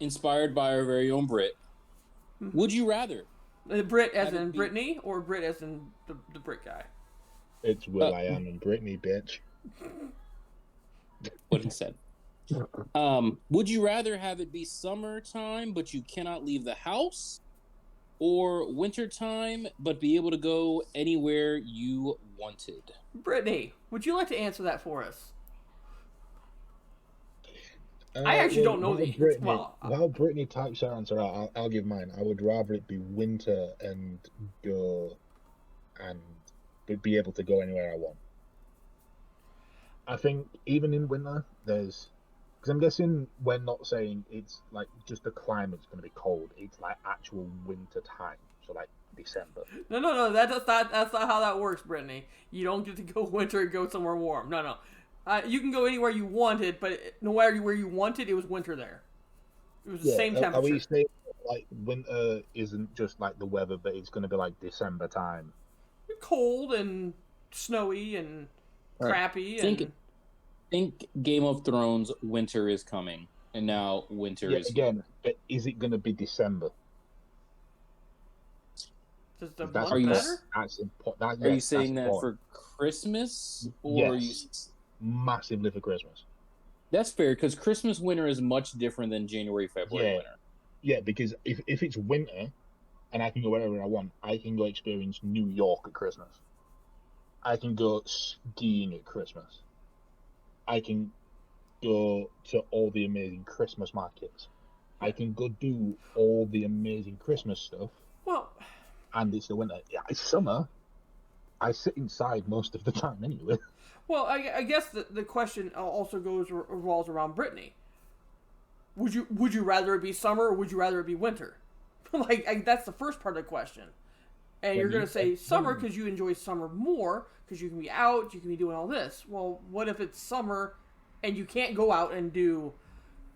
inspired by our very own Brit, would you rather? Brit as Have it in be- Brittany or Brit as in the Brit guy? It's Will I Am and Britney, bitch. What he said. Would you rather have it be summertime, but you cannot leave the house, or wintertime, but be able to go anywhere you wanted? Brittany, would you like to answer that for us? I actually don't know the answer. Well, while Brittany types her answer out, I'll give mine. I would rather it be winter and go and be able to go anywhere I want. I think even in winter, because I'm guessing we're not saying it's like just the climate's going to be cold. It's like actual winter time, so like December. No. That's not how that works, Brittany. You don't get to go winter and go somewhere warm. No. You can go anywhere you wanted, but no matter where you wanted, it was winter there. It was the same temperature. Are we saying like winter isn't just like the weather, but it's going to be like December time? Cold and snowy and crappy. Think Game of Thrones, winter is coming, and now winter is again. But is it going to be December? Does the month matter? That's important. Are you saying that for Christmas, or yes. you massively for Christmas? That's fair, because Christmas winter is much different than January, February winter. Yeah, because if it's winter and I can go wherever I want, I can go experience New York at Christmas. I can go skiing at Christmas. I can go to all the amazing Christmas markets. I can go do all the amazing Christmas stuff. Well, and it's the winter. Yeah, it's summer. I sit inside most of the time anyway. Well, I guess the question also revolves around Brittany. Would you rather it be summer or would you rather it be winter? That's the first part of the question. And you're going to say summer because you enjoy summer more because you can be out, you can be doing all this. Well, what if it's summer and you can't go out and do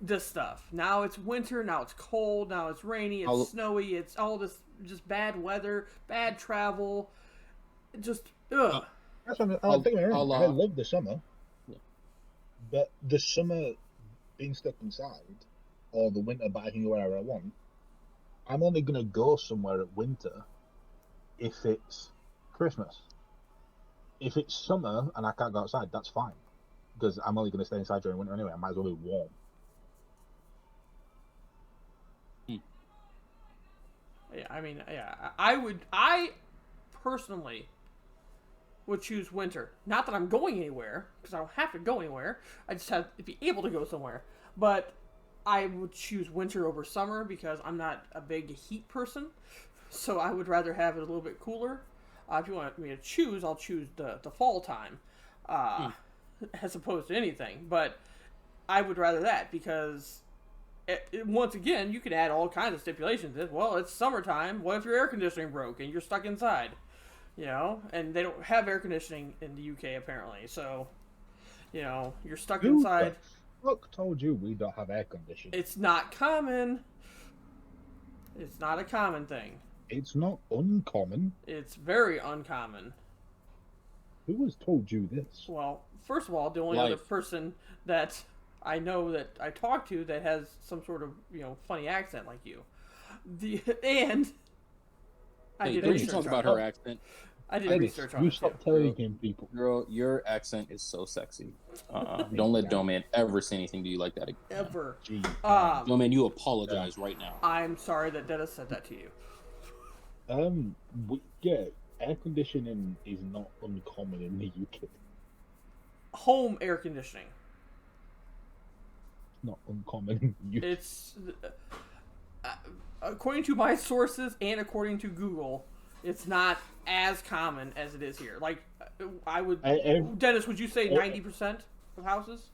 this stuff? Now it's winter, now it's cold, now it's rainy, it's snowy, it's all this just bad weather, bad travel. Just, ugh. That's what I love the summer. Yeah. But the summer being stuck inside, or the winter but I can go wherever I want, I'm only going to go somewhere at winter if it's Christmas. If it's summer and I can't go outside, that's fine. Because I'm only going to stay inside during winter anyway. I might as well be warm. Yeah, I mean, I personally would choose winter. Not that I'm going anywhere, because I don't have to go anywhere. I just have to be able to go somewhere. But I would choose winter over summer because I'm not a big heat person. So I would rather have it a little bit cooler. If you want me to choose, I'll choose the fall time as opposed to anything. But I would rather that because, once again, you could add all kinds of stipulations. Well, it's summertime. What if your air conditioning broke and you're stuck inside? You know, and they don't have air conditioning in the UK apparently. So, you know, you're stuck inside. Who the fuck told you we don't have air conditioning? It's not common. It's not a common thing. It's not uncommon. It's very uncommon. Who has told you this? Well, first of all, the only other person that I know that I talk to that has some sort of, funny accent like you. I did research. Talk about her accent. I did research on it. You stop telling people. Girl, your accent is so sexy. Don't let Doman ever say anything to you like that again. Ever. Doman, you apologize right now. I'm sorry that Dennis said that to you. Air conditioning is not uncommon in the UK. Home air conditioning. Not uncommon in the UK. It's according to my sources and according to Google, it's not as common as it is here. Like, Dennis, would you say 90% of houses?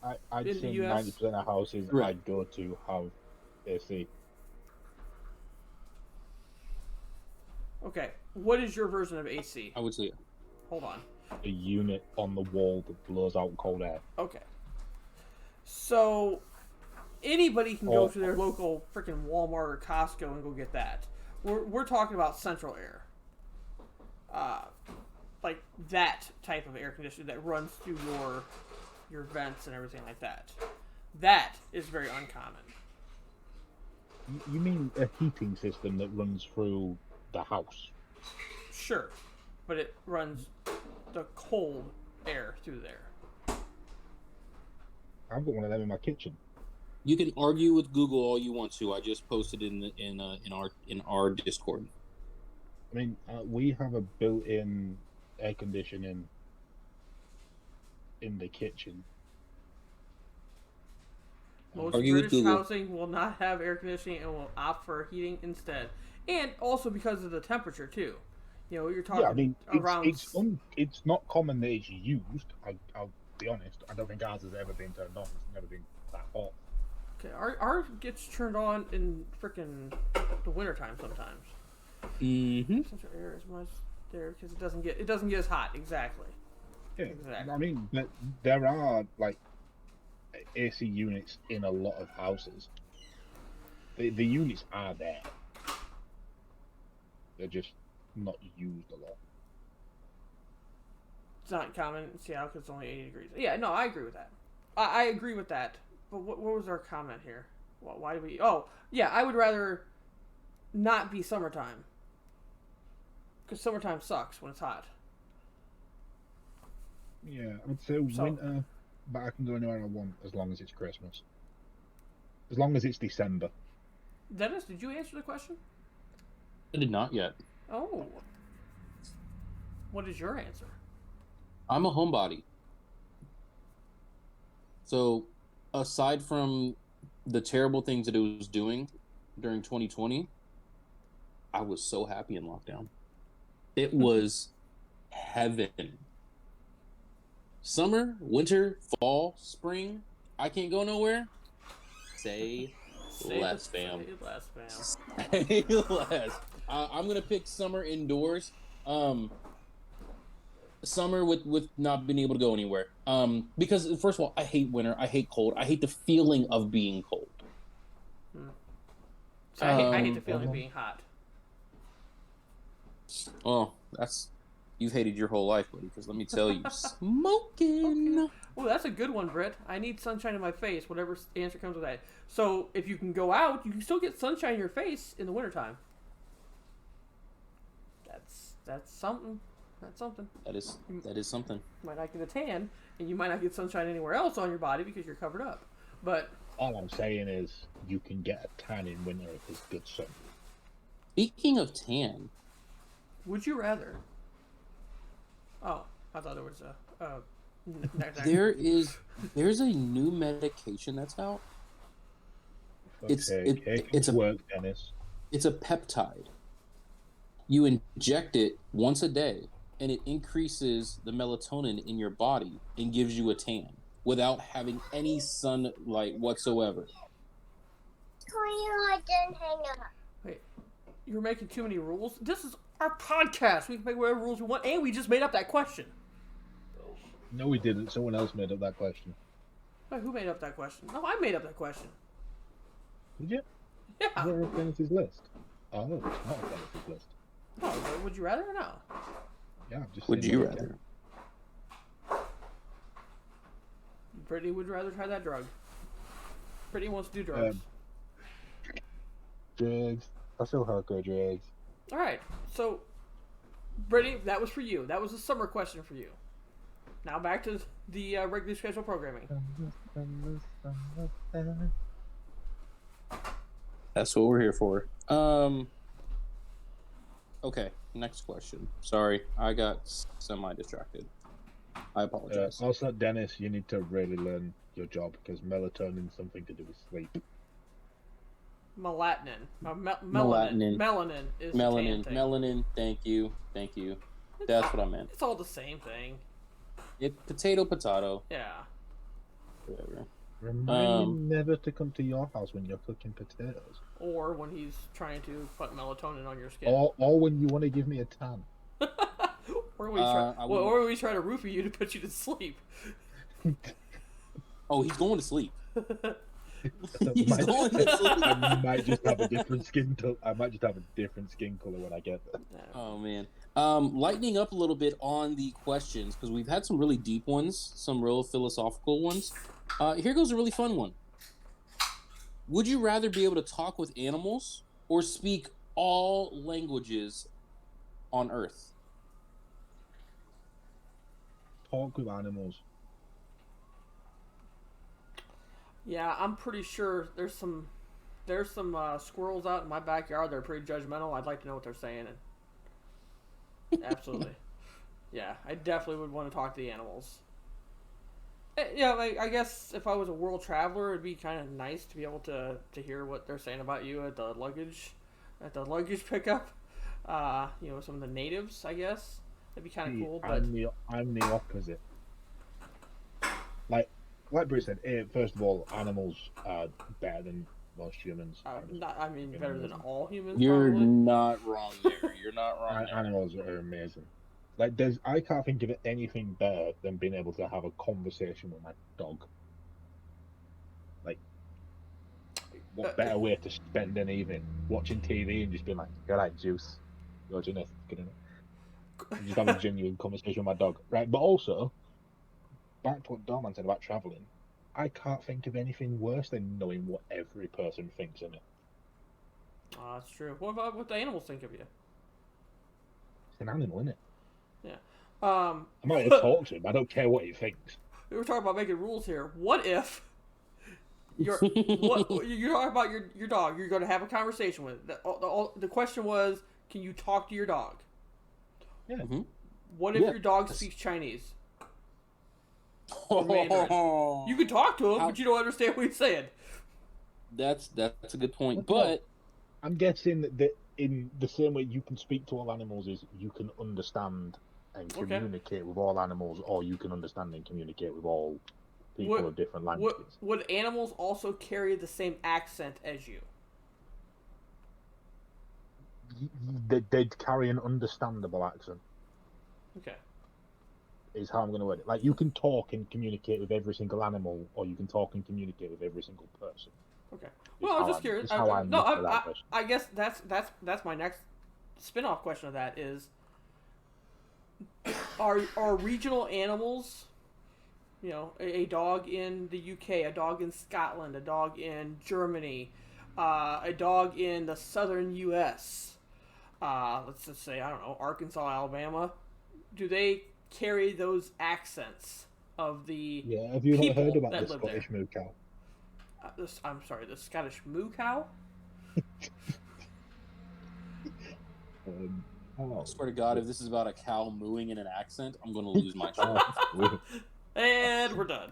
I'd say 90% of houses I'd go to have AC. Okay, what is your version of AC? I would say. Hold on. A unit on the wall that blows out cold air. Okay. So, anybody can go to their local freaking Walmart or Costco and go get that. We're talking about central air. Like that type of air conditioning that runs through your vents and everything like that. That is very uncommon. You mean a heating system that runs through the house? Sure. but it runs the cold air through there. I've got one of them in my kitchen. You can argue with Google all you want to. I just posted in our Discord. I mean, we have a built-in air conditioning in the kitchen. Most Argue with British Google. housing will not have air conditioning and will opt for heating instead. And also because of the temperature, too. You know, you're talking Yeah, I mean, around... it's not common that it's used. I'll be honest. I don't think ours has ever been turned on. It's never been that hot. Okay, ours gets turned on in frickin' the wintertime sometimes. Mm-hmm. Central air is much there because it doesn't get as hot. Exactly. Yeah, Exactly. I mean, there are like AC units in a lot of houses. The units are there. They're just not used a lot. It's not common in Seattle because it's only 80 degrees. Yeah, no, I agree with that. I agree with that. But what was our comment here? Why do we... Oh, yeah, I would rather not be summertime. Because summertime sucks when it's hot. Yeah, I'd say winter, but I can go anywhere I want as long as it's Christmas. As long as it's December. Dennis, did you answer the question? I did not yet. Oh. What is your answer? I'm a homebody. So, aside from the terrible things that it was doing during 2020, I was so happy in lockdown. It was heaven. Summer, winter, fall, spring, I can't go nowhere. Say less, fam. Say less, fam. Say less. I'm gonna pick summer indoors. Summer with not being able to go anywhere. Because first of all, I hate winter. I hate cold. I hate the feeling of being cold. So I hate the feeling of being hot. Oh, you've hated your whole life, buddy. Because let me tell you, smoking. Okay. Well, that's a good one, Britt. I need sunshine in my face. Whatever answer comes with that. So if you can go out, you can still get sunshine in your face in the wintertime. That's something. That's something. That is something. You might not get a tan, and you might not get sunshine anywhere else on your body because you're covered up. But all I'm saying is you can get a tan in winter if it's good sun. Speaking of tan, would you rather? Oh, I thought there was a. There's a new medication that's out. It's a work, Dennis. It's a peptide. You inject it once a day, and it increases the melatonin in your body and gives you a tan without having any sunlight whatsoever. Wait, you're making too many rules? This is our podcast. We can make whatever rules we want, and we just made up that question. No, we didn't. Someone else made up that question. Wait, who made up that question? No, I made up that question. Did you? Yeah. Is it Dennis's list? Oh, it's not Dennis's list. Oh, would you rather or no? Yeah, I'm just. Would you rather? Brittany would rather try that drug. Brittany wants to do drugs. Drugs. I still hardcore drugs. All right, so Brittany, that was for you. That was a summer question for you. Now back to the regularly scheduled programming. That's what we're here for. Okay, next question. Sorry, I got semi-distracted. I apologize. Also, Dennis, you need to really learn your job because melatonin is something to do with sleep. Melatonin. Melanin. Melanin is Melanin. the tan thing. Melanin. Thank you. That's what I meant. It's all the same thing. Potato. Yeah. Whatever. Remind me never to come to your house when you're cooking potatoes. Or when he's trying to put melatonin on your skin. Or when you want to give me a tan. or when we try to roofie you to put you to sleep. Oh, he's going to sleep. He's going to sleep. I might just have a different skin color when I get there. Oh man. Lightening up a little bit on the questions because we've had some really deep ones, some real philosophical ones. Here goes a really fun one. Would you rather be able to talk with animals or speak all languages on Earth? talk with animals. Yeah, I'm pretty sure there's some squirrels out in my backyard. They're pretty judgmental. I'd like to know what they're saying. Absolutely. Yeah, I definitely would want to talk to the animals. Yeah, like, I guess if I was a world traveler, it'd be kind of nice to be able to hear what they're saying about you at the luggage pickup. Some of the natives, I guess. That'd be kind of cool. But I'm the opposite. Like Bruce said, first of all, animals are better than most humans. better than all humans. You're probably. not wrong there. You're not wrong. Animals are amazing. I can't think of anything better than being able to have a conversation with my dog. What better way to spend an evening watching TV and just being like, "You're right, Juice. You're Jeanette, get in it." Just have a genuine conversation with my dog, right? But also, back to what Dorman said about traveling, I can't think of anything worse than knowing what every person thinks in it. Oh, that's true. What about what the animals think of you? It's an animal, isn't it? Yeah. I might have talked to him. I don't care what he thinks. We were talking about making rules here. What if you're talking about your dog? You're going to have a conversation with it. The question was, can you talk to your dog? Yeah. Mm-hmm. What if your dog speaks Chinese? Or Mandarin? You can talk to him, but you don't understand what he's saying. That's a good point. But I'm guessing that in the same way you can speak to all animals is you can understand and communicate with all animals, or you can understand and communicate with all people of different languages. Would animals also carry the same accent as you? They'd carry an understandable accent. Okay. Is how I'm going to word it. Like, you can talk and communicate with every single animal, or you can talk and communicate with every single person. Okay. Well, I was just curious. I guess that's my next spin-off question of that is, are regional animals, a dog in the UK, a dog in Scotland, a dog in Germany, a dog in the southern US, let's just say, I don't know, Arkansas, Alabama, do they carry those accents of the have you not heard about the Scottish moo cow? I'm sorry, the Scottish moo cow? I swear to God, if this is about a cow mooing in an accent, I'm going to lose my shit. And we're done.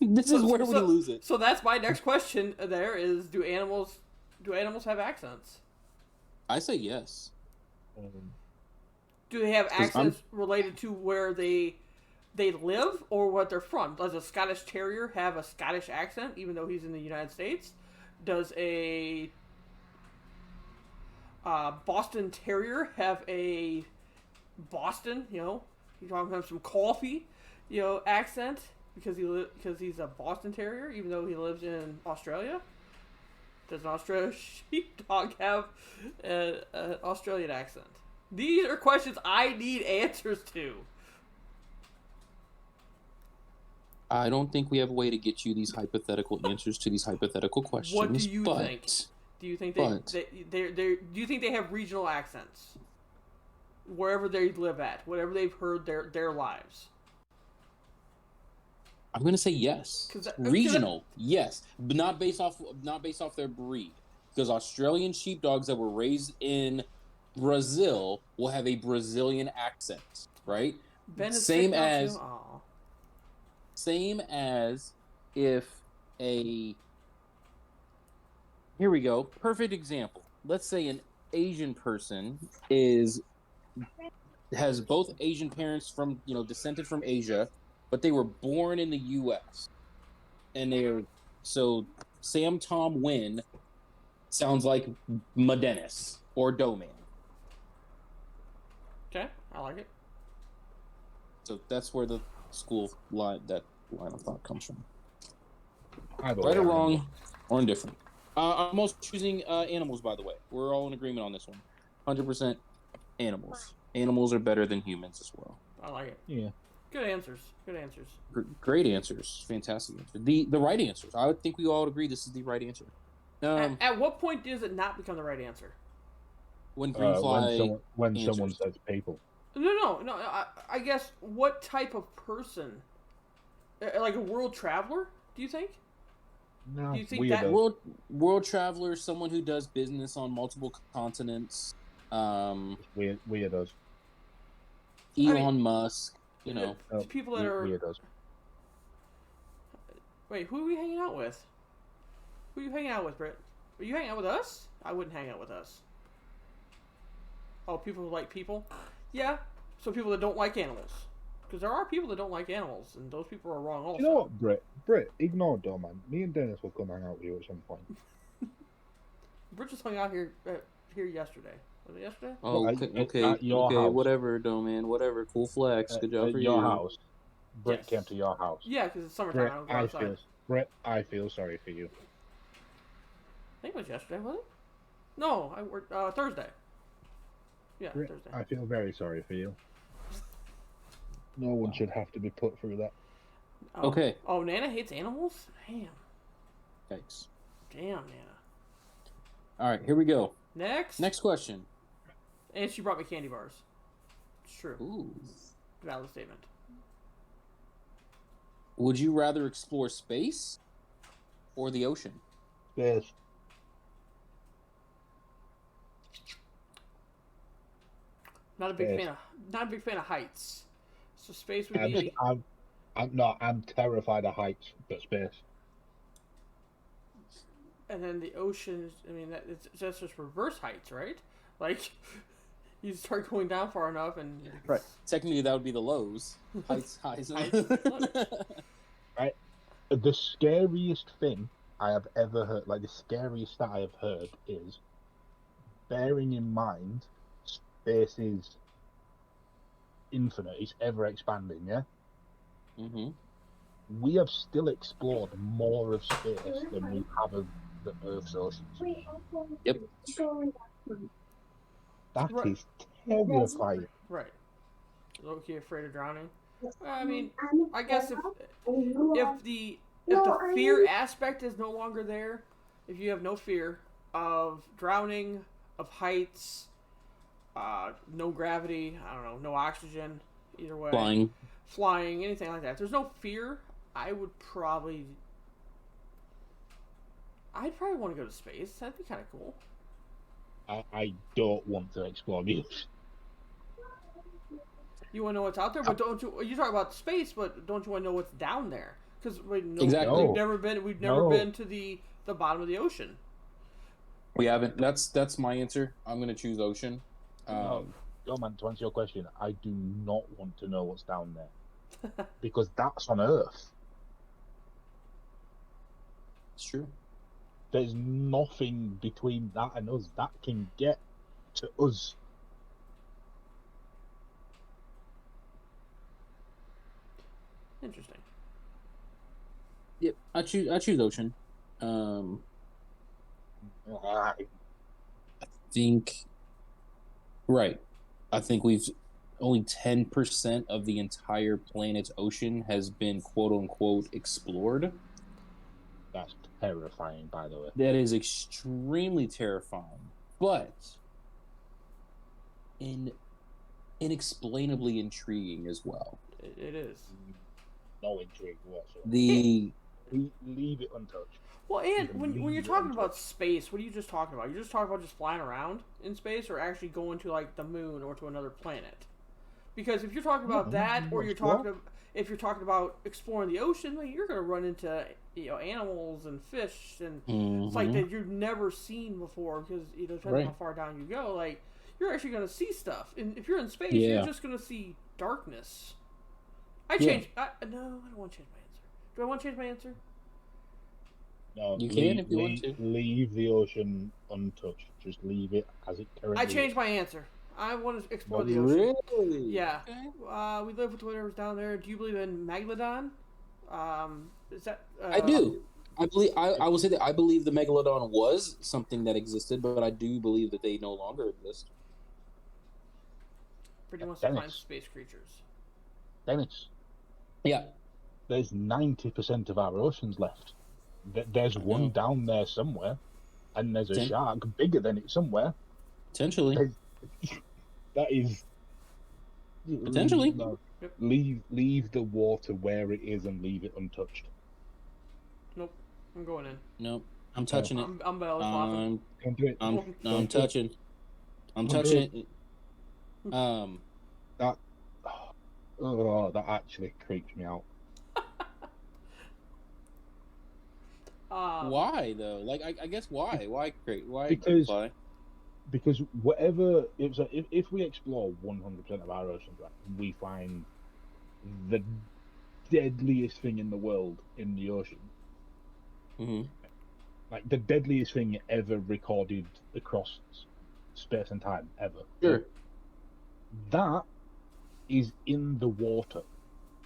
This is where we lose it. So that's my next question. There is: Do animals have accents? I say yes. Do they have accents related to where they live or what they're from? Does a Scottish Terrier have a Scottish accent even though he's in the United States? Does a Boston Terrier have a Boston, you talking about some coffee, accent because he's a Boston Terrier even though he lives in Australia? Does an Australian sheepdog have an Australian accent? These are questions I need answers to. I don't think we have a way to get you these hypothetical answers to these hypothetical questions. What do you think? Do you think do you think they have regional accents wherever they live at, whatever they've heard their lives? I'm going to say yes. Regional, yes, but not based off their breed. Because Australian sheepdogs that were raised in Brazil will have a Brazilian accent, right? Same as if a... Here we go. Perfect example. Let's say an Asian person has both Asian parents from, descended from Asia, but they were born in the U.S. And so Sam Tom Win sounds like Madenis or Doman. Okay, I like it. So that's where that line of thought comes from. Right or wrong, or indifferent. I'm also choosing animals, by the way. We're all in agreement on this one. 100% animals. Animals are better than humans as well. I like it. Yeah. Good answers. Great answers. Fantastic answers. The right answers. I would think we all agree this is the right answer. At what point does it not become the right answer? When Greenfly when someone says people. No. I guess what type of person? Like a world traveler? Do you think? No, Do you think that? weirdo. World traveler, someone who does business on multiple continents. Weirdos. I mean, Elon Musk. You know, to people that are. Weirdos. Wait, who are we hanging out with? Who are you hanging out with, Britt? Are you hanging out with us? I wouldn't hang out with us. Oh, people who like people? Yeah. So people that don't like animals. Because there are people that don't like animals, and those people are wrong also. You know what, Britt, ignore Doe, man. Me and Dennis will come hang out with you at some point. Britt just hung out here yesterday. Was it yesterday? oh, At your house. whatever, though, man, whatever. Cool flex. Good job At for your you. house. Britt Yes. came to your house. Yeah, because it's summertime. Britt, I don't go outside. I feel sorry for you. I think it was yesterday, was it? No, I worked Thursday. Yeah, Britt, Thursday. I feel very sorry for you. No one should have to be put through that. Oh. Okay. Oh, Nana hates animals? Damn. Thanks. Damn, Nana. All right, here we go. Next question. And she brought me candy bars. It's true. Ooh. Valid statement. Would you rather explore space or the ocean? Yes. Not a big Yes. fan of heights. So space would be. I'm terrified of heights, but space. And then the ocean. I mean, that's just reverse heights, right? Like, you start going down far enough, and Right. Technically, that would be the lows. Heights, highs. Heights, lows. The scariest thing I have ever heard, like the scariest that I have heard, is bearing in mind space is infinite, it's ever expanding, yeah? Mm-hmm. We have still explored more of space than we have of the Earth's oceans. Yep. That Right. is terrifying. Right. Low-key afraid of drowning. I mean, I guess if the fear aspect is no longer there, if you have no fear of drowning, of heights, no gravity, I don't know, no oxygen, either way, flying, anything like that. If there's no fear, I'd probably want to go to space. That'd be kind of cool. I don't want to explore the ocean. You want to know what's out there, but don't you? You talk about space, but don't you want to know what's down there? Because Exactly. we've never been to the bottom of the ocean. We haven't. That's my answer. I'm gonna choose ocean. No, man, to answer your question, I do not want to know what's down there. Because that's on Earth. It's true. There's nothing between that and us that can get to us. Interesting. Yep. I choose ocean. I Think. Right. I think we've only 10% of the entire planet's ocean has been quote unquote explored. That's terrifying, by the way. That is extremely terrifying, but inexplainably intriguing as well. It is. No intrigue whatsoever. Leave it untouched. Well, and Even when you're leave talking it about untouched. space, what are you just talking about? You're just talking about just flying around in space, or actually going to like the moon or to another planet? Because if you're talking about that, or if you're talking about exploring the ocean, like, you're going to run into animals and fish, and it's like that you've never seen before. Because depending on how far down you go, like you're actually going to see stuff. And if you're in space, you're just going to see darkness. No, I don't want to change my answer. Do I want to change my answer? No, You can if you want to. Leave the ocean untouched. Just leave it as it currently I changed my answer. I want to explore the Really? ocean. Yeah. Okay. We live with whatever's down there. Do you believe in Megalodon? Is that? I do. I believe. I will say that I believe the megalodon was something that existed, but I do believe that they no longer exist. Pretty wants to find Dennis. space creatures. Dennis, Yeah. there's 90% of our oceans left. There's one down there somewhere, and there's a shark bigger than it somewhere. Potentially. That is Potentially. No. Yep. Leave the water where it is and leave it untouched. Nope. I'm going in. Nope. I'm touching it. I'm Bella flopping. Don't do it. I'm Don't do it. touching. I'm Don't do touching it. That oh, that actually creeps me out. Why though? Like, I guess why? Why create? Why? Because- Why? Because whatever if we explore 100% of our oceans, right, we find the deadliest thing in the world in the ocean, Mm-hmm. like the deadliest thing ever recorded across space and time ever. Sure. That is in the water.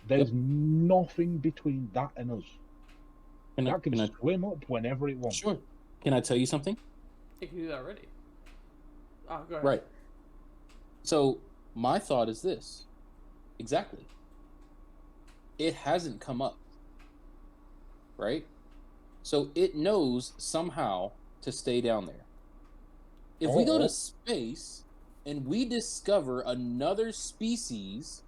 There's nothing between that and us. That can swim up whenever it wants. Sure. Can I tell you something? You can do that already. Oh, go ahead. Right. So my thought is this. Exactly. It hasn't come up. Right? So it knows somehow to stay down there. If we go to space and we discover another species,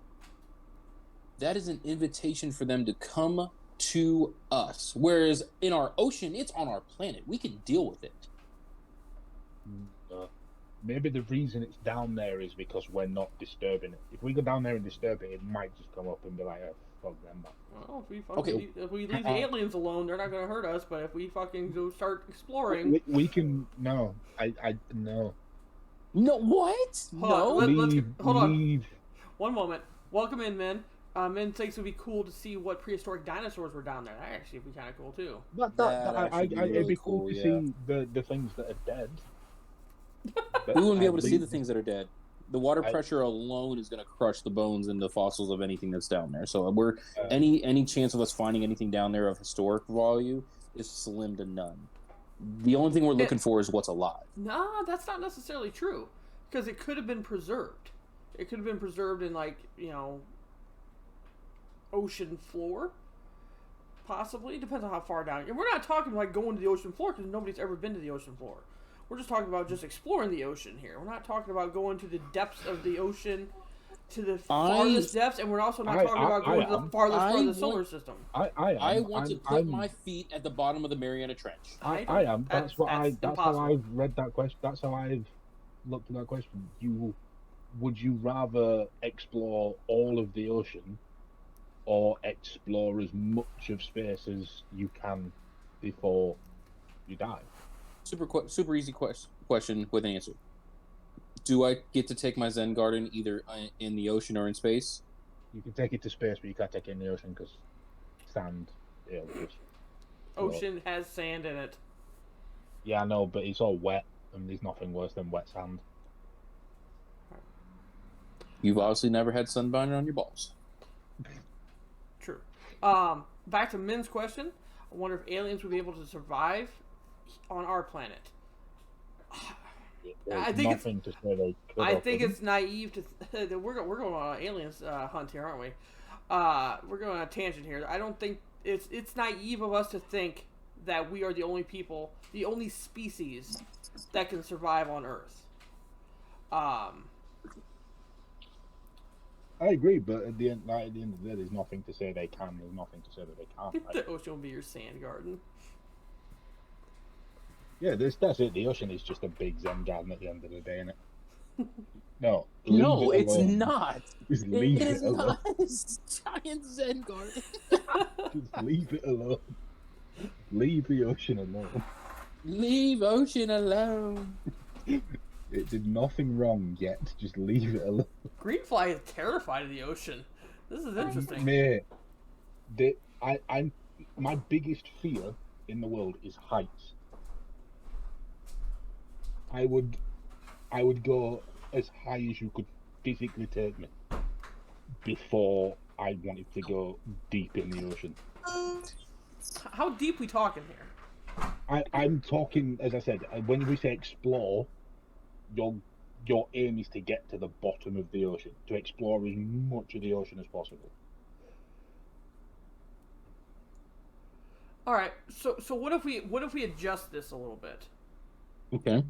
that is an invitation for them to come to us. Whereas in our ocean, it's on our planet. We can deal with it. Maybe the reason it's down there is because we're not disturbing it. If we go down there and disturb it, it might just come up and be like, oh, fuck them. Well, if we leave the aliens alone, they're not going to hurt us. But if we fucking go start exploring, we can. No, no. No, what? Hold on, hold on. Leave. One moment. Welcome in, Min. Min thinks it would be cool to see what prehistoric dinosaurs were down there. That actually would be kind of cool too. It'd be cool to see the things that are dead. We wouldn't be able to see the things that are dead. The water pressure alone is going to crush the bones and the fossils of anything that's down there. So any chance of us finding anything down there of historic value is slim to none. The only thing we're looking for is what's alive. Nah, that's not necessarily true, because it could have been preserved. It could have been preserved in ocean floor, possibly. Depends on how far down. And we're not talking like going to the ocean floor, because nobody's ever been to the ocean floor. We're just talking about just exploring the ocean here. We're not talking about going to the depths of the ocean, to the farthest depths, and we're also not talking about going to the farthest part of the solar system. I want to put my feet at the bottom of the Mariana Trench. I am. That's how I've read that question. That's how I've looked at that question. Would you rather explore all of the ocean, or explore as much of space as you can before you die? Super easy question with an answer. Do I get to take my Zen garden either in the ocean or in space? You can take it to space, but you can't take it in the ocean because sand. Ocean has sand in it. Yeah, I know, but it's all wet, and there's nothing worse than wet sand. You've obviously never had sunburn on your balls. True. Back to Min's question. I wonder if aliens would be able to survive on our planet. I think it's naive to. We're going on an aliens hunt here, aren't we? We're going on a tangent here. I don't think it's naive of us to think that we are the only people, the only species that can survive on Earth. I agree, but at the end of the day, there's nothing to say they can. There's nothing to say that they can't. Right? The ocean will be your sand garden. Yeah, that's it. The ocean is just a big Zen garden at the end of the day, isn't it? No, it's not. Just leave it alone. Not a giant Zen garden. Just leave it alone. Leave the ocean alone. Leave ocean alone. It did nothing wrong yet. Just leave it alone. Greenfly is terrified of the ocean. This is interesting. Mate, I'm my biggest fear in the world is heights. I would go as high as you could physically take me before I wanted to go deep in the ocean. How deep we talking here? I'm talking, as I said, when we say explore, your aim is to get to the bottom of the ocean, to explore as much of the ocean as possible. All right. So what if we adjust this a little bit? Okay.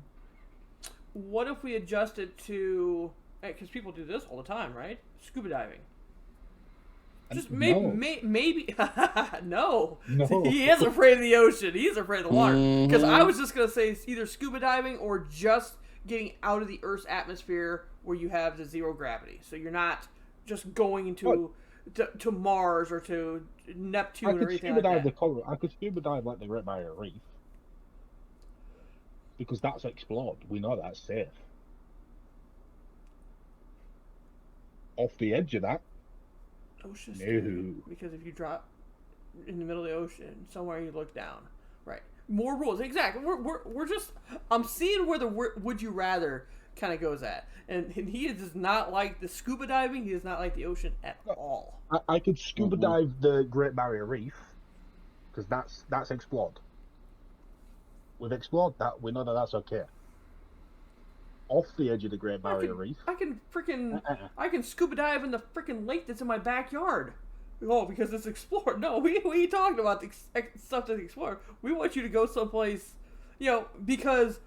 What if we adjust it to because people do this all the time, right? Scuba diving. And Just maybe, no. maybe. No, No. he is afraid of the ocean. He's afraid of the water. Because I Mhm. was just gonna say it's either scuba diving or just getting out of the Earth's atmosphere where you have the zero gravity. So you're not just going into to Mars or to Neptune I or could anything scuba like dive that. the coral. I could scuba dive like the Great Barrier Reef because that's explored. We know that's safe. Off the edge of that, Ocean's No. scary because if you drop in the middle of the ocean, somewhere you look down. Right. More rules. Exactly. We're just. I'm seeing where the would you rather kind of goes at, and he does not like the scuba diving. He does not like the ocean at all. I could scuba dive the Great Barrier Reef because that's explored. We've explored that. We know that that's okay. Off the edge of the Great Barrier Reef. I can freaking. I can scuba dive in the freaking lake that's in my backyard. Oh, because it's explored. No, we ain't talking about the stuff that's explored. We want you to go someplace, because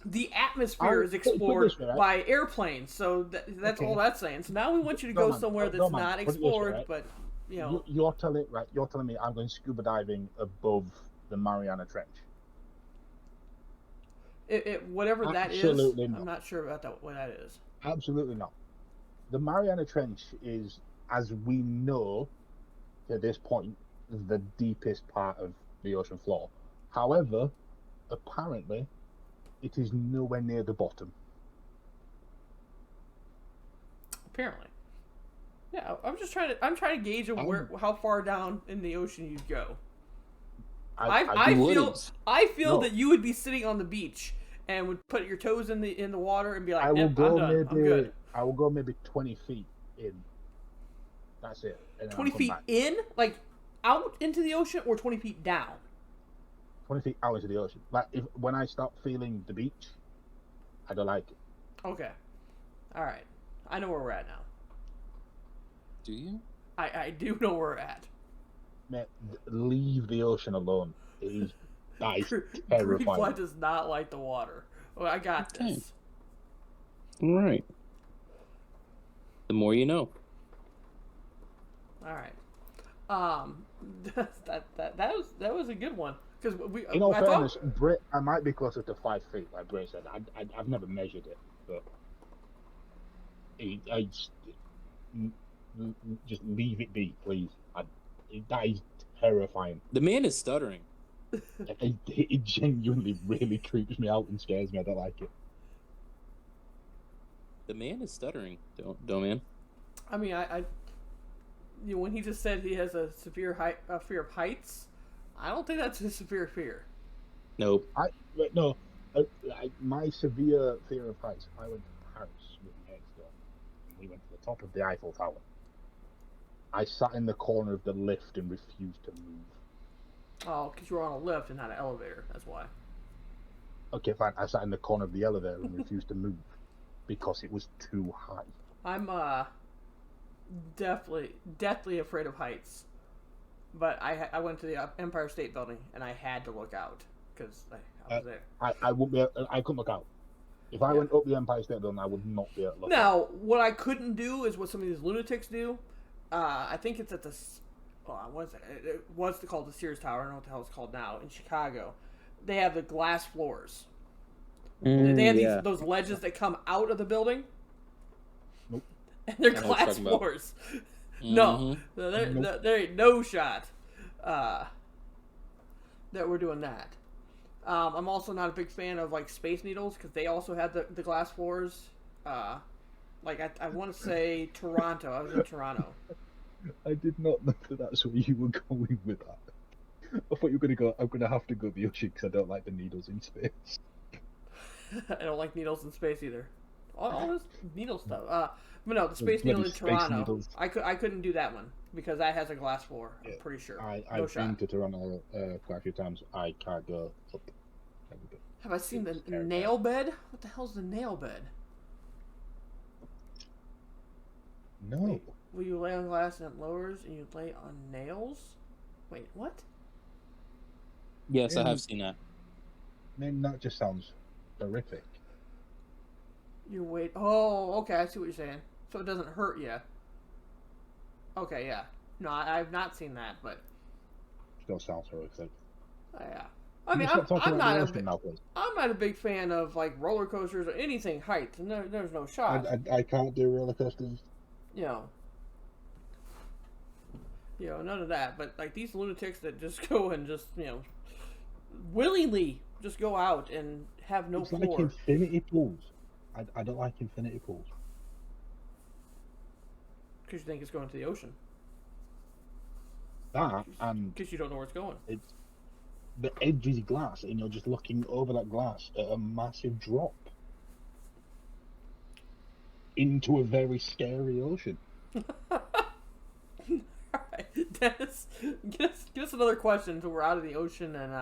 the atmosphere is explored by airplanes. So that's all that's saying. So now we want you to go somewhere that's not explored, but You're telling me I'm going scuba diving above the Mariana Trench. Whatever that is, Absolutely not. I'm not sure about what that is. Absolutely not. The Mariana Trench is, as we know to this point, the deepest part of the ocean floor. However, apparently, it is nowhere near the bottom. Apparently. Yeah, I'm trying to gauge how far down in the ocean you go. I feel that you would be sitting on the beach and would put your toes in the water and be like, I'm done. I'm good. I will go maybe 20 feet in. That's it. 20 feet in? Like, out into the ocean or 20 feet down? 20 feet out into the ocean. Like, when I start feeling the beach, I don't like it. Okay. All right. I know where we're at now. Do you? I do know where we're at. Man, leave the ocean alone. That is terrifying. Greenfly does not like the water. Oh, I got this. All right. The more you know. All right. That was a good one because we. In all fairness, I might be closer to 5 feet, like Bray said. I've never measured it, but I just leave it be, please. That is terrifying. The man is stuttering. It genuinely really creeps me out and scares me. I don't like it. The man is stuttering, don't man. I mean, when he just said he has a severe fear of heights, I don't think that's a severe fear. Nope. My severe fear of heights. I went to Paris with my ex-girl, and we went to the top of the Eiffel Tower. I sat in the corner of the lift and refused to move. Oh, because you were on a lift and not an elevator. That's why. Okay, fine. I sat in the corner of the elevator and refused to move because it was too high. I'm deathly afraid of heights, but I went to the Empire State Building and I had to look out because I was there. I wouldn't be. I couldn't look out. If I went up the Empire State Building, I would not be able to look out. Now, what I couldn't do is what some of these lunatics do. I think it's at the. What is it? It was called the Sears Tower. I don't know what the hell it's called now in Chicago. They have the glass floors. They have those ledges that come out of the building. Nope. And they're glass floors. No, there ain't no shot that we're doing that. I'm also not a big fan of like Space Needles because they also have the glass floors. I want to say Toronto. I was in Toronto. I did not know that that's where you were going with that. I thought you were going to go, I'm going to have to go the ocean because I don't like the needles in space. I don't like needles in space either. All this needle stuff. But no, the Space Needle in Toronto. I couldn't do that one because that has a glass floor. I'm pretty sure. I've been to Toronto quite a few times. I can't go up. Have I seen the nail bed? What the hell's the nail bed? No. Wait, will you lay on glass and it lowers and you lay on nails? Wait, what? Yes, I have seen that. Man, that just sounds horrific. You wait. Oh, okay. I see what you're saying. So it doesn't hurt you. Okay, yeah. No, I've not seen that, but Still sounds horrific. yeah. Can we stop talking about the ocean now, please? I'm not a big fan of like roller coasters or anything heights. And there's no shot. I can't do roller coasters. You know. None of that. But like these lunatics that just go and just willingly just go out and have no floor. Like infinity pools. I don't like infinity pools. Because you think it's going to the ocean. That and because you don't know where it's going. It's the edge is glass, and you're just looking over that glass at a massive drop into a very scary ocean. Alright, Dennis, give us another question until we're out of the ocean and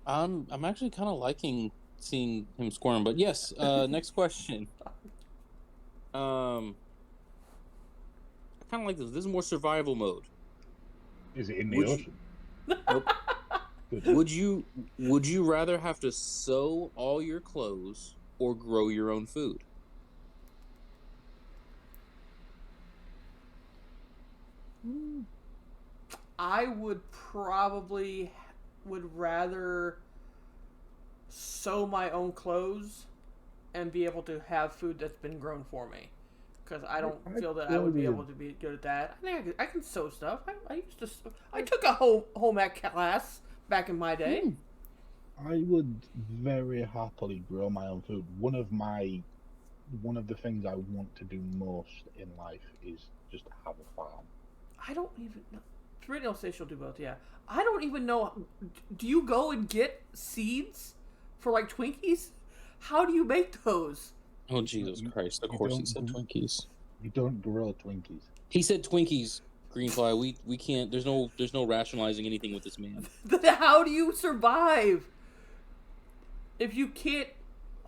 I'm actually kind of liking seeing him squirm, but yes. Next question. I kind of like this. This is more survival mode. Is it in the ocean? Nope. Would you rather have to sew all your clothes or grow your own food? I would rather sew my own clothes and be able to have food that's been grown for me. Because I don't feel that I would be able to be good at that. I think I can sew stuff. I took a home ec class back in my day. I would very happily grow my own food. One of the things I want to do most in life is just have a farm. I don't even know. Brittany will say she'll do both, yeah. I don't even know. Do you go and get seeds for like Twinkies? How do you make those? Oh, Jesus Christ. Of course he said Twinkies. You don't grow Twinkies. He said Twinkies, Greenfly. We can't. There's no rationalizing anything with this man. Then how do you survive? If you can't,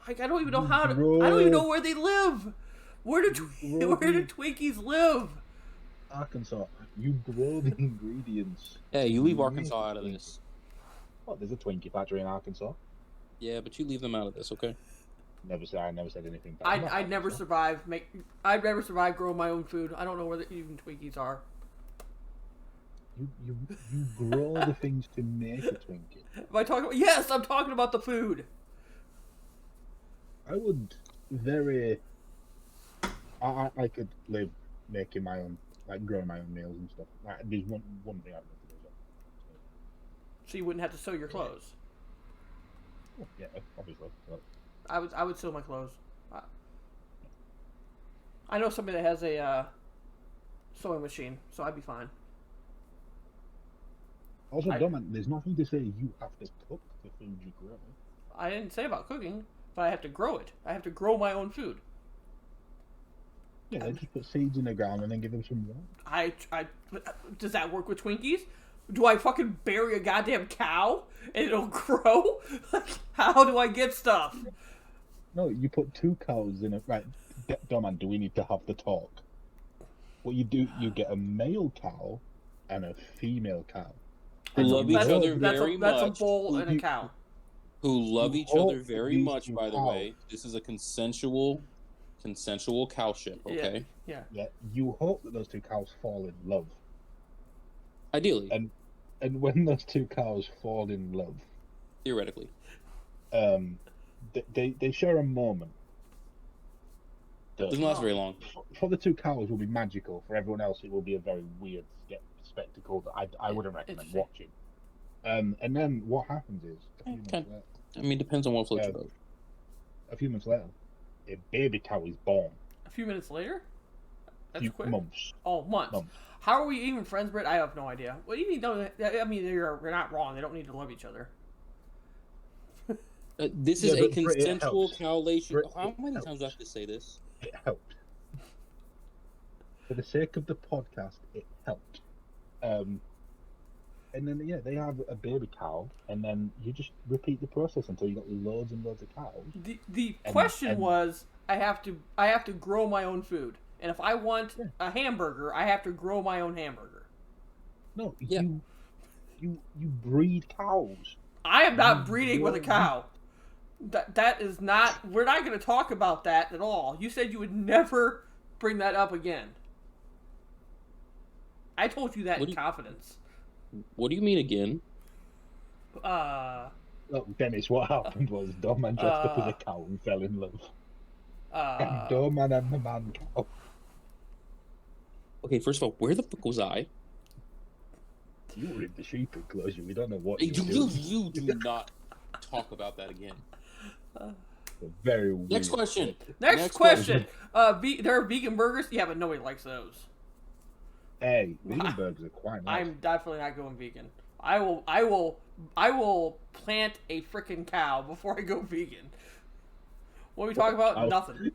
like, I don't even know how to. I don't even know where they live. Where do Twinkies live? Arkansas. You grow the ingredients. Hey, you leave Arkansas out of this. Oh, there's a Twinkie factory in Arkansas. Yeah, but you leave them out of this, okay? I never said anything. I'd never survive. I'd never survive growing my own food. I don't know where even Twinkies are. You grow the things to make a Twinkie. Am I talking about? Yes, I'm talking about the food. I would very. I could live making my own, like growing my own meals and stuff. There's one thing I'd love to do. So you wouldn't have to sew your clothes. Oh, yeah, obviously. But... I would sew my clothes. I know somebody that has a sewing machine, so I'd be fine. Also, there's nothing to say you have to cook the food you grow. I didn't say about cooking, but I have to grow it. I have to grow my own food. Yeah, they just put seeds in the ground and then give them some water. Does that work with Twinkies? Do I fucking bury a goddamn cow and it'll grow? Like, how do I get stuff? No, you put two cows in a... Right, Doman, do we need to have the talk? What you do, you get a male cow and a female cow. Who love each other very much. That's a bull and a cow. Who love each other very much, by the way. This is a consensual cowship, okay? Yeah. You hope that those two cows fall in love. Ideally. And when those two cows fall in love... Theoretically. They share a moment. Doesn't last very long. For the two cows, it will be magical. For everyone else, it will be a very weird spectacle that I wouldn't recommend watching. And then what happens is... depends on what floats your boat. A few months later, a baby cow is born. A few minutes later? That's quick. Months. Oh, months. How are we even friends, Britt? I have no idea. What do you mean? You're not wrong. They don't need to love each other. This is a consensual cowlation. How many times do I have to say this? It helped. For the sake of the podcast, it helped. And then, they have a baby cow, and then you just repeat the process until you got loads and loads of cows. The question was, I have to grow my own food. And if I want a hamburger, I have to grow my own hamburger. No, you breed cows. I am not breeding with a cow. That is not. We're not going to talk about that at all. You said you would never bring that up again. I told you that in confidence. What do you mean again? Look, Dennis, what happened was Dom Man dressed up as a cow and fell in love. And Dom Man and the man cow. Okay, first of all, where the fuck was I? You were in the sheep enclosure. We don't know what Hey, you were doing. you do not talk about that again. Very weird. Next question. Next question. There are vegan burgers. Yeah, but nobody likes those. Hey, vegan burgers are quite nice. I'm definitely not going vegan. I will plant a freaking cow before I go vegan. What are we talking about? Nothing.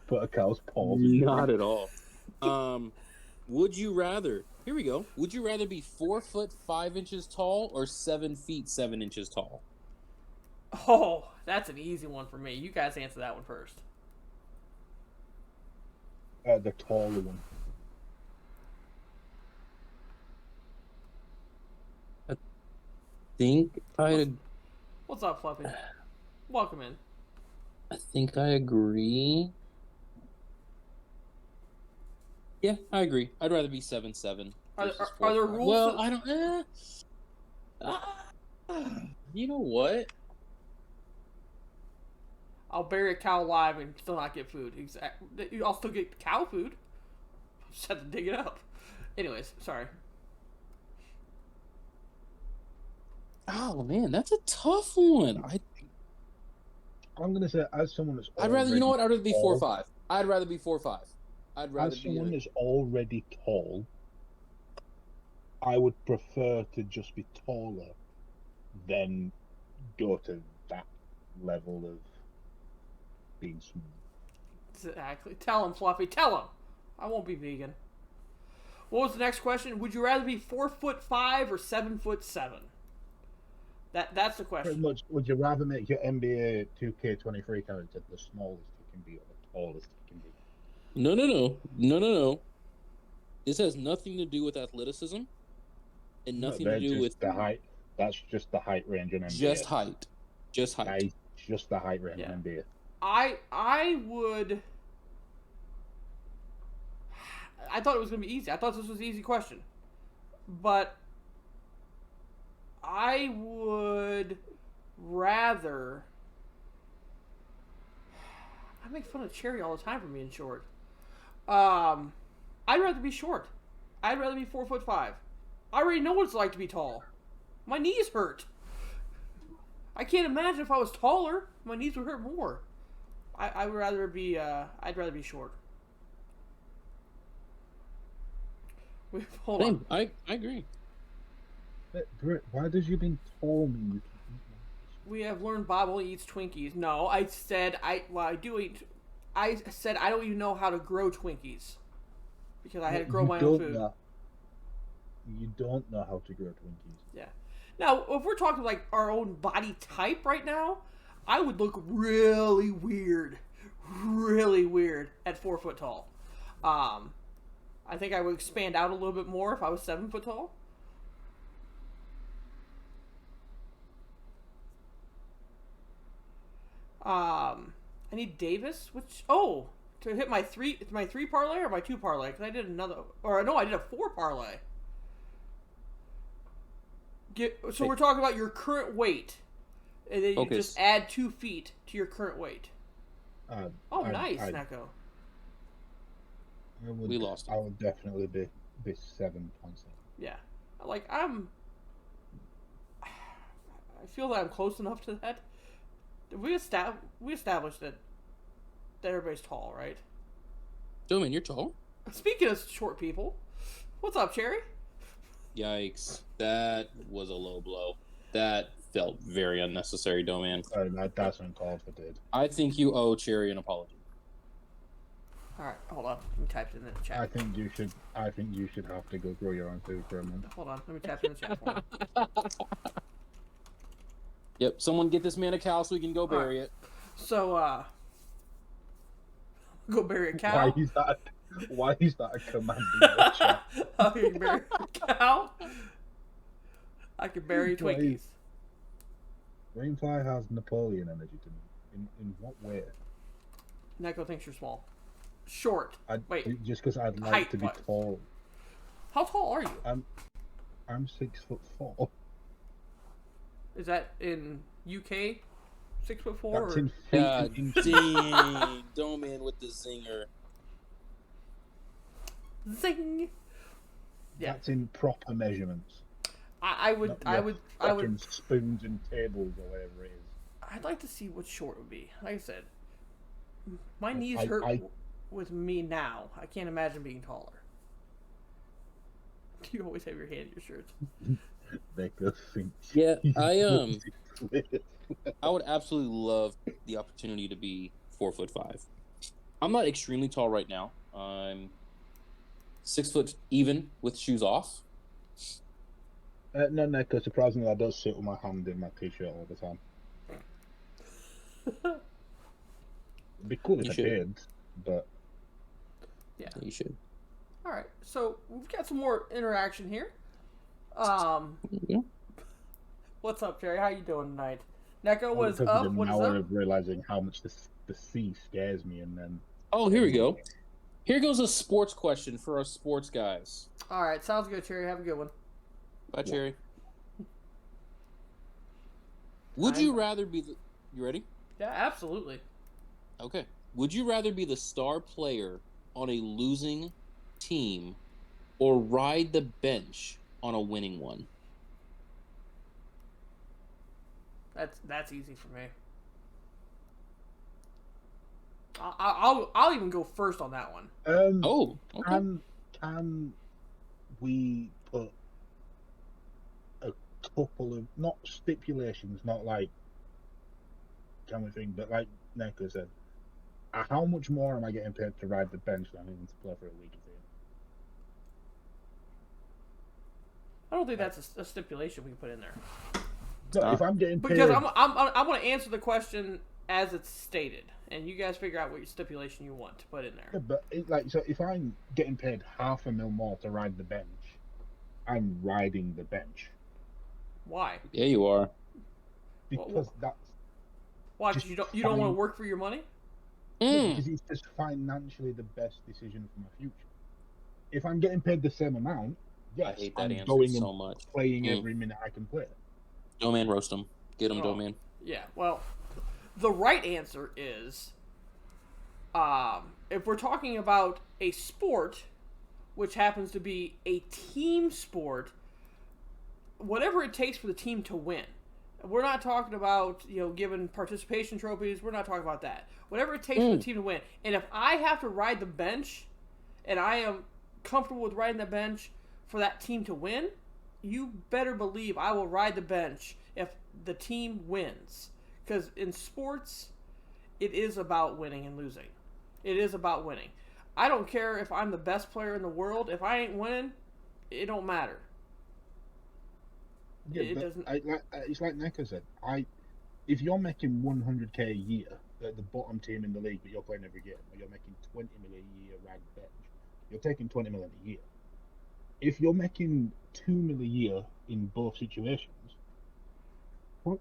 Put a cow's paws. Not at all. Would you rather? Here we go. Would you rather be 4 foot 5 inches tall or 7 feet 7 inches tall? Oh, that's an easy one for me. You guys answer that one first. The taller one. What's up, Fluffy? Welcome in. I think I agree. Yeah, I agree. I'd rather be 7'7". Are there rules? Well, I don't. You know what? I'll bury a cow alive and still not get food. Exactly. I'll still get cow food. Just have to dig it up. Anyways, sorry. Oh man, that's a tough one. I'm gonna say, as someone that's I'd rather. You know what? I'd rather be 4'5". I'd rather be 4'5". I'd rather as someone that's already tall, I would prefer to just be taller than go to that level of being small. Exactly. Tell him, Fluffy. Tell him. I won't be vegan. What was the next question? Would you rather be 4'5" or 7'7"? That's the question. Pretty much, would you rather make your NBA 2K23 character the smallest it can be or the tallest it can be? No. This has nothing to do with athleticism and nothing to do with the height. That's just the height range in NBA. Just height. That is just the height range in NBA. I would. I thought it was gonna be easy. I thought this was an easy question, but I would rather. I make fun of Cherry all the time for being short. I'd rather be short. I'd rather be 4'5". I already know what it's like to be tall. My knees hurt. I can't imagine if I was taller, my knees would hurt more. I'd rather be short. Hold on. I agree. Why does you being tall mean you can eat one? We have learned Bob only eats Twinkies. No, I said I do eat. I said I don't even know how to grow Twinkies because I had to grow my own food. You don't know how to grow Twinkies. Yeah. Now, if we're talking like our own body type right now, I would look really weird at 4 foot tall. I think I would expand out a little bit more if I was 7 foot tall. I need Davis, to hit my three parlay or my 2 parlay, because I did another, I did a 4 parlay. We're talking about your current weight, and then you just add 2 feet to your current weight. Nice, Neko. We lost. I would definitely be 7.7. Yeah, I feel that I'm close enough to that. We established that everybody's tall, right? Doman, you're tall. Speaking of short people, what's up, Cherry? Yikes! That was a low blow. That felt very unnecessary, Doman. That's uncalled for, dude. I think you owe Cherry an apology. All right, hold on. Let me type it in the chat. I think you should have to go grow your own food for a month. Hold on, let me type it in the chat for you. Yep, someone get this man a cow so we can go bury it. So, go bury a cow. Why is that a command in the chat? I can bury a cow. I can bury Twinkies. Rainfly has Napoleon energy to me. In what way? Neko thinks you're small. Short. Wait. Just because I'd like Height to be wise. tall. How tall are you? I'm 6'4". Is that in UK? 6'4"? That's Or... in feet. God and dang. Doman with the zinger. Zing. Yeah. That's in proper measurements. I would. Fucking spoons and tables or whatever it is. I'd like to see what short would be. Like I said, my knees I- hurt I- with me now. I can't imagine being taller. You always have your hand in your shirts. Becca thinks. Yeah, I I I would absolutely love the opportunity to be 4'5". I'm not extremely tall right now. I'm 6 foot even with shoes off. No, because surprisingly, I don't sit with my hand in my t-shirt all the time. It'd be cool if You I should. did, but Yeah. You should. All right. So we've got some more interaction here. Yeah. What's up, Jerry? How you doing tonight? Neko was it took up. me What an is hour up? of realizing how much the sea scares me, and then Oh, here we go. Here goes a sports question for our sports guys. All right. Sounds good, Jerry. Have a good one. Bye, Cherry. Would you rather be the... You ready? Yeah, absolutely. Okay. Would you rather be the star player on a losing team or ride the bench on a winning one? That's easy for me. I'll even go first on that one. Oh, okay. can we put a couple of not stipulations, not like kind of thing, but like Neko said, how much more am I getting paid to ride the bench than I need to play for a week or two? I don't think that's a stipulation we can put in there. No, if I'm getting paid, Because I'm going to answer the question as it's stated, and you guys figure out what stipulation you want to put in there. yeah, but so if I'm getting paid $500,000 more to ride the bench, I'm riding the bench Why? Yeah, you are. because that's Why? Just Because you don't want to fine. work for your money? because it's just financially the best decision for my future. If I'm getting paid the same amount, yes, I hate that I'm answer going so and much. playing every minute I can play. Doman, roast him. Get him, Oh. Doman. Yeah. Well, the right answer is, if we're talking about a sport, which happens to be a team sport, whatever it takes for the team to win. We're not talking about, giving participation trophies. We're not talking about that. Whatever it takes for the team to win. And if I have to ride the bench, and I am comfortable with riding the bench for that team to win, you better believe I will ride the bench if the team wins. Because in sports, it is about winning and losing. It is about winning. I don't care if I'm the best player in the world. If I ain't winning, it don't matter. Yeah, It but doesn't- it's like Neko said. If you're making 100k a year at the bottom team in the league, but you're playing every game, or you're making 20 million a year riding bench, you're taking 20 million a year. If you're making 2 million a year in both situations, fuck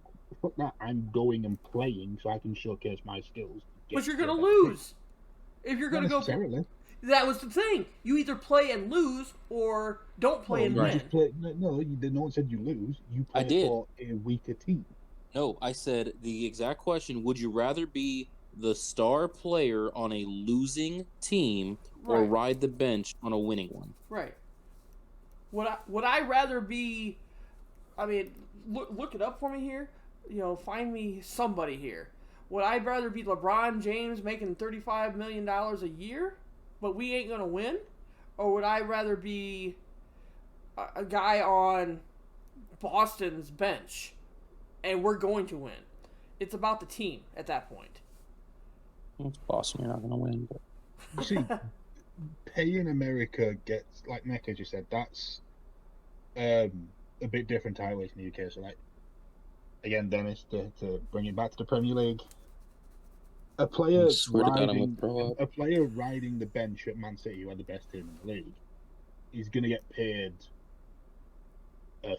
that. I'm going and playing so I can showcase my skills. But you're going to a better team. lose. If you're Not going to go... necessarily. That was the thing. You either play and lose, or don't play and you win. just play. No, no one said you lose. You play I did. for a weaker team. No, I said the exact question. Would you rather be the star player on a losing team or Right. ride the bench on a winning one? Right. Would I rather be... I mean, look it up for me here. Find me somebody here. Would I rather be LeBron James making $35 million a year, but we ain't going to win? Or would I rather be a guy on Boston's bench and we're going to win? It's about the team at that point. It's Boston. You're not going to win. But... You see, pay in America gets, like Neko just said, that's a bit different to how it is in the UK. So, like, again, Dennis, to bring it back to the Premier League, a player Swear to God, I'm riding gonna throw up. a player riding the bench at Man City, who are the best team in the league, is going to get paid a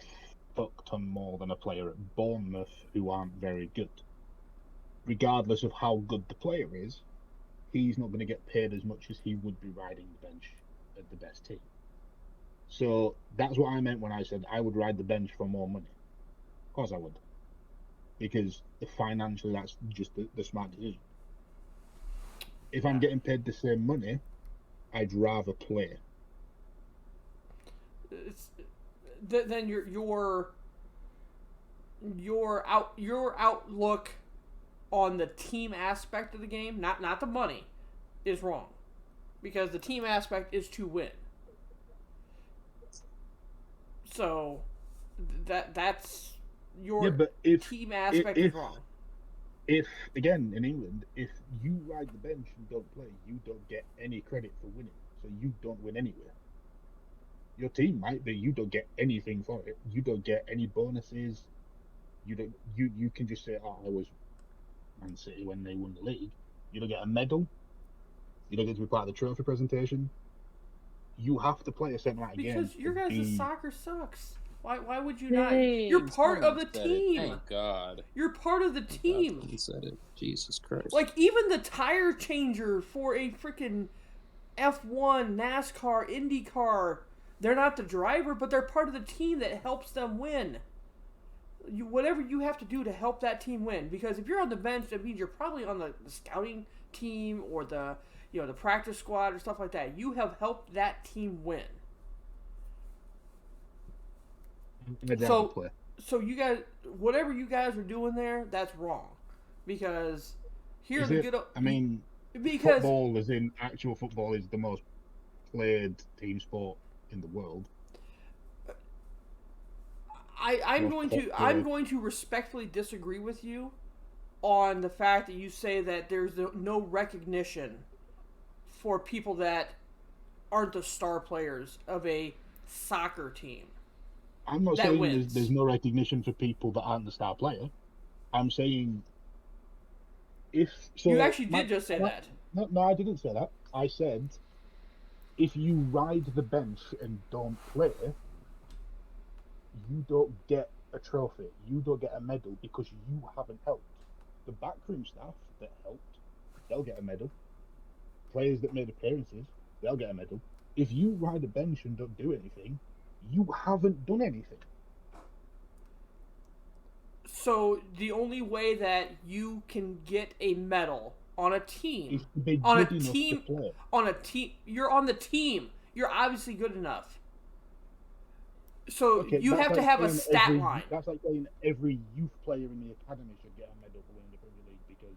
fuck on more than a player at Bournemouth who aren't very good. Regardless of how good the player is, he's not going to get paid as much as he would be riding the bench at the best team. So that's what I meant when I said I would ride the bench for more money. Of course I would. Because financially, that's just the smart decision. If I'm getting paid the same money, I'd rather play. Then your outlook on the team aspect of the game, not the money, is wrong, because the team aspect is to win. So that's your team aspect is wrong. If, again, in England, if you ride the bench and don't play, you don't get any credit for winning. So you don't win anywhere. Your team might, but you don't get anything for it. You don't get any bonuses. You can just say, "Oh, I was Man City when they won the league." You don't get a medal. You don't get to be part of the trophy presentation. You have to play a certain amount of games. Because your guys' soccer sucks. Why would you not? You're part of the team. Thank God. You're part of the team. He said it. Jesus Christ. Like, even the tire changer for a freaking F1, NASCAR, IndyCar, they're not the driver, but they're part of the team that helps them win. Whatever you have to do to help that team win. Because if you're on the bench, that means you're probably on the scouting team or the practice squad or stuff like that. You have helped that team win. So you guys, whatever you guys are doing there, that's wrong. Because here's a good. Because football, as in actual football, is the most played team sport in the world. I'm going to respectfully disagree with you on the fact that you say that there's no recognition for people that aren't the star players of a soccer team. I'm not saying there's no recognition for people that aren't the star player. I'm saying you actually did just say that. No, I didn't say that. I said if you ride the bench and don't play, you don't get a trophy. You don't get a medal because you haven't helped. The backroom staff that helped, they'll get a medal. Players that made appearances, they'll get a medal. If you ride a bench and don't do anything, you haven't done anything. So the only way that you can get a medal on a team, you're on the team. You're obviously good enough. So you have to have a stat line. That's like saying every youth player in the academy should get a medal for winning the Premier League because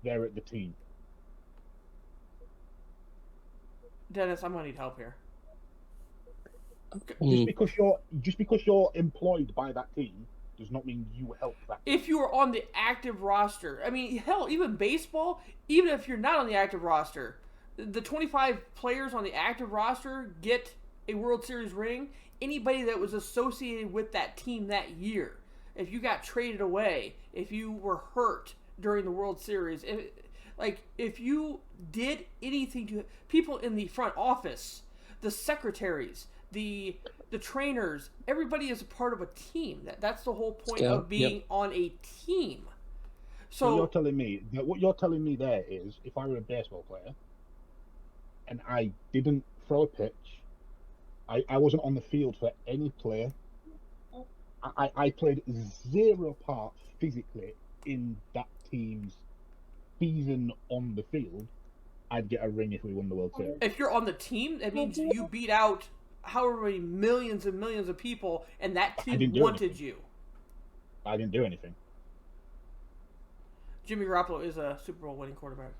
they're at the team. Dennis, I'm gonna need help here. Just because you're employed by that team does not mean you help that team. If you are on the active roster, I mean, hell, even baseball, even if you're not on the active roster, the 25 players on the active roster get a World Series ring. Anybody that was associated with that team that year, if you got traded away, if you were hurt during the World Series, if you did anything to people in the front office, the secretaries, the trainers, everybody is a part of a team. That's the whole point of being on a team. So what you're telling me there is, if I were a baseball player and I didn't throw a pitch, I wasn't on the field for any player, I played zero part physically in that team's season on the field, I'd get a ring if we won the World Series. If you're on the team, that means you beat out however many millions and millions of people, and that team wanted you. I didn't do anything. Jimmy Garoppolo is a Super Bowl winning quarterback.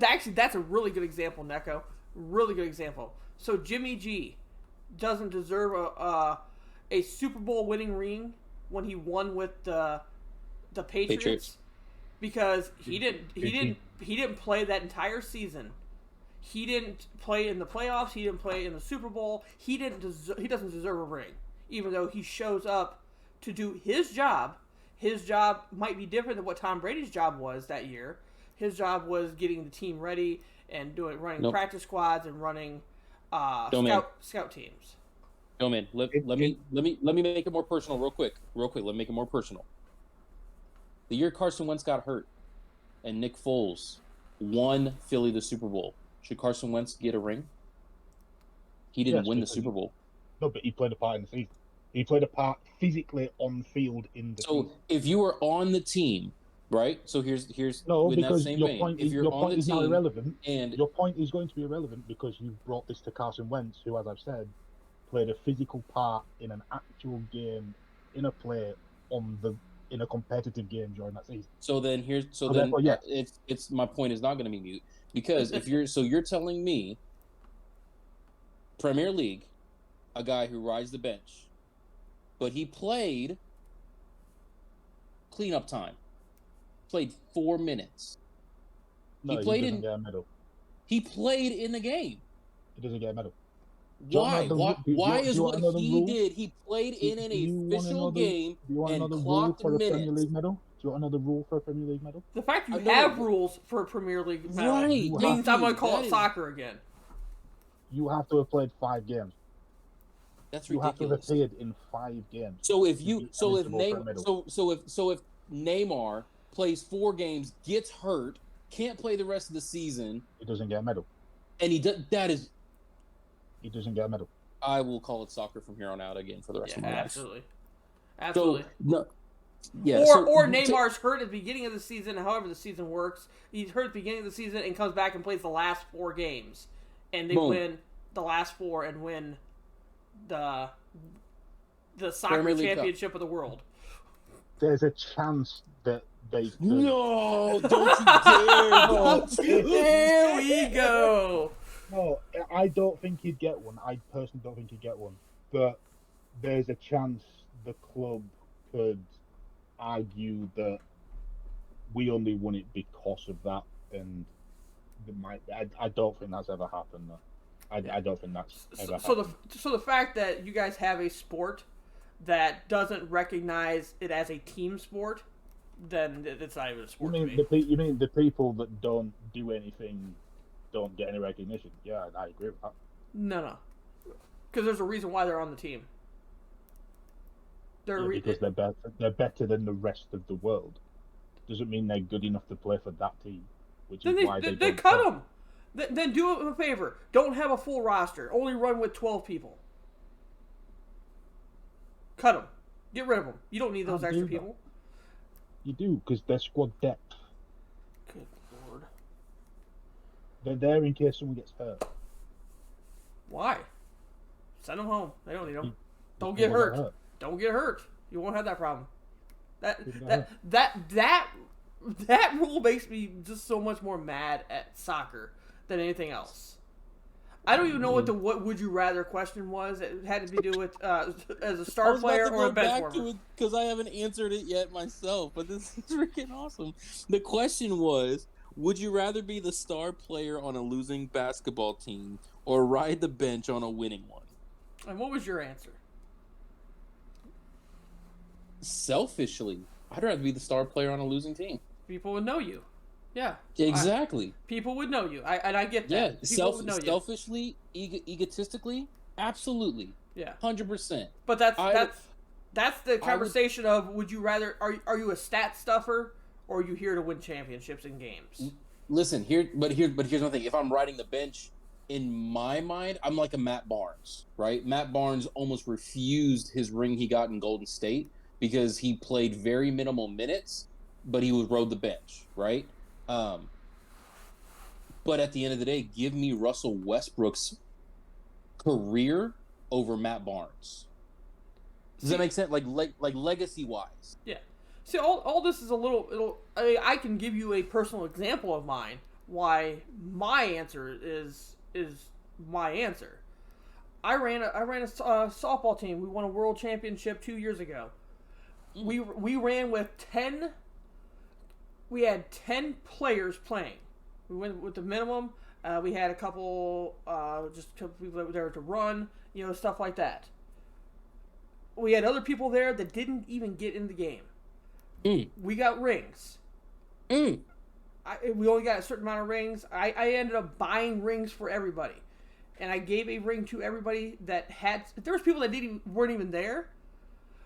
Actually, that's a really good example, Neko. Really good example. So Jimmy G doesn't deserve a Super Bowl winning ring when he won with the Patriots. Because he didn't play that entire season. He didn't play in the playoffs. He didn't play in the Super Bowl. He doesn't deserve a ring, even though he shows up to do his job. His job might be different than what Tom Brady's job was that year. His job was getting the team ready and running practice squads and running Domain. scout teams. No, man. Let me make it more personal, real quick. Let me make it more personal. The year Carson Wentz got hurt, and Nick Foles won Philly the Super Bowl. Should Carson Wentz get a ring? He didn't win the Super Bowl. No, but he played a part in the season. He played a part physically on field in the season. So if you were on the team, right? So here's no, in because that same your vein. point If is, you're your on point the is now team irrelevant. and your point is going to be irrelevant because you've brought this to Carson Wentz, who, as I've said, played a physical part in an actual game, in a play in a competitive game during that season. So then it's my point is not going to be mute, because if you're telling me Premier League, a guy who rides the bench, but he played cleanup time, played 4 minutes. No, he doesn't get a medal. He played in the game. He doesn't get a medal. Why? Why is what he did? He played in an official game and clocked minutes. Premier League medal? Do you want another rule for a Premier League medal? The fact you have rules for a Premier League medal means I'm going to call it soccer again. You have to have played 5 games. That's ridiculous. You have to have appeared in 5 games. So if Neymar plays 4 games, gets hurt, can't play the rest of the season, he doesn't get a medal. And he doesn't get a medal. I will call it soccer from here on out again for the rest of my life. Absolutely. So, no, yeah. Or Neymar's hurt at the beginning of the season. However the season works, he's hurt at the beginning of the season and comes back and plays the last 4 games, and they win the last 4 and win the soccer championship of the world. There's a chance that they could. No, don't you dare! There we go. No, I don't think he'd get one. I personally don't think he'd get one. But there's a chance the club could argue that we only won it because of that, and I don't think that's ever happened. I don't think that's ever happened. So the fact that you guys have a sport that doesn't recognize it as a team sport, then it's not even a sport. You mean the people that don't do anything don't get any recognition? Yeah, I agree with that. No, because there's a reason why they're on the team. Because they're better than the rest of the world. Doesn't mean they're good enough to play for that team, which is why they cut them. Then do it a favor. Don't have a full roster. Only run with 12 people. Cut them. Get rid of them. You don't need those extra people. You do, because they're squad depth. Good Lord. They're there in case someone gets hurt. Why? Send them home. They don't need them. Don't get hurt. Don't get hurt. You won't have that problem. That rule makes me just so much more mad at soccer than anything else. I don't even know what the "what would you rather" question was. It had to do with as a star player or a bench warmer. Because I haven't answered it yet myself, but this is freaking awesome. The question was, would you rather be the star player on a losing basketball team or ride the bench on a winning one? And what was your answer? Selfishly, I'd rather be the star player on a losing team. People would know you. Yeah. Exactly. People would know you. I get that. Yeah. Selfishly, egotistically, absolutely. Yeah. 100%. But that's the conversation of would you rather are you a stat stuffer or are you here to win championships in games? Listen, here's one thing. If I'm riding the bench, in my mind, I'm like a Matt Barnes, right? Matt Barnes almost refused his ring he got in Golden State because he played very minimal minutes, but he rode the bench, right? But at the end of the day, give me Russell Westbrook's career over Matt Barnes. Does that make sense? Like legacy wise. Yeah. See, all this is a little. I can give you a personal example of mine. Why my answer is my answer. I ran a softball team. We won a world championship 2 years ago. We ran with 10. We had 10 players playing. We went with the minimum. We had a couple, just people that were there to run, stuff like that. We had other people there that didn't even get in the game. We got rings. We only got a certain amount of rings. I ended up buying rings for everybody. and I gave a ring to everybody that had. There was people that weren't even there,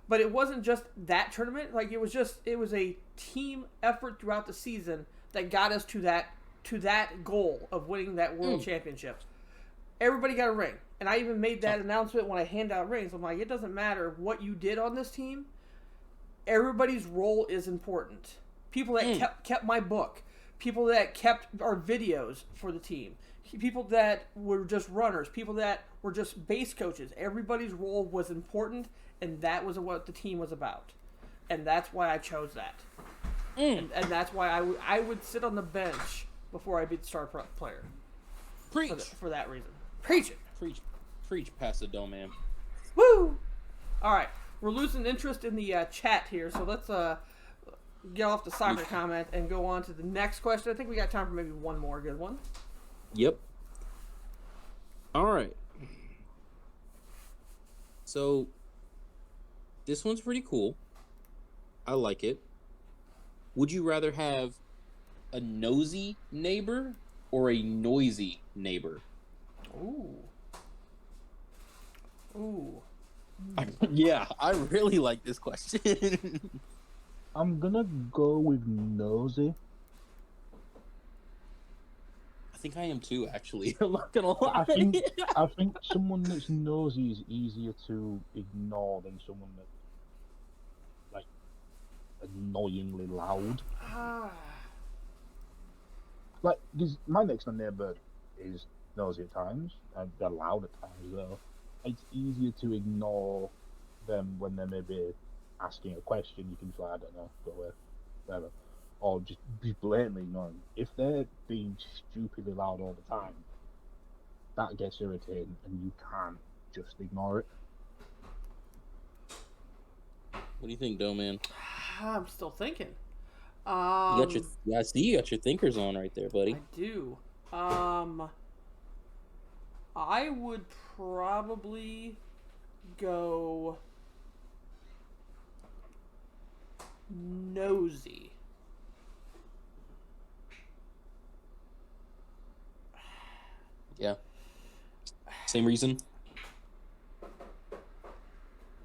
but it wasn't just that tournament. Like it was a team effort throughout the season that got us to that goal of winning that world championship. Everybody got a ring, and I even made that announcement when I hand out rings. I'm like, it doesn't matter what you did on this team. Everybody's role is important. People that kept my book, people that kept our videos for the team, people that were just runners, people that were just base coaches. Everybody's role was important, and that was what the team was about. And that's why I chose that. And that's why I would sit on the bench before I be the star player. Preach. For that reason. Preach it. Preach, Pastor Doman. Woo! All right. We're losing interest in the chat here, so let's get off the soccer comment and go on to the next question. I think we got time for maybe one more good one. Yep. All right. So, this one's pretty cool. I like it. Would you rather have a nosy neighbor or a noisy neighbor? Ooh. Yeah, I really like this question. I'm gonna go with nosy. I think I am too, actually. I'm not gonna lie. I think someone that's nosy is easier to ignore than someone that's like annoyingly loud. Like, because my next door neighbor is nosy at times, and they're loud at times though. It's easier to ignore them when they're maybe asking a question. You can just like, I don't know, go away, whatever. Or just be blatantly ignoring them. If they're being stupidly loud all the time, that gets irritating, and you can't just ignore it. What do you think, Doman? I'm still thinking. I see you got your thinkers on right there, buddy. I do. I would probably go nosy. Yeah. Same reason?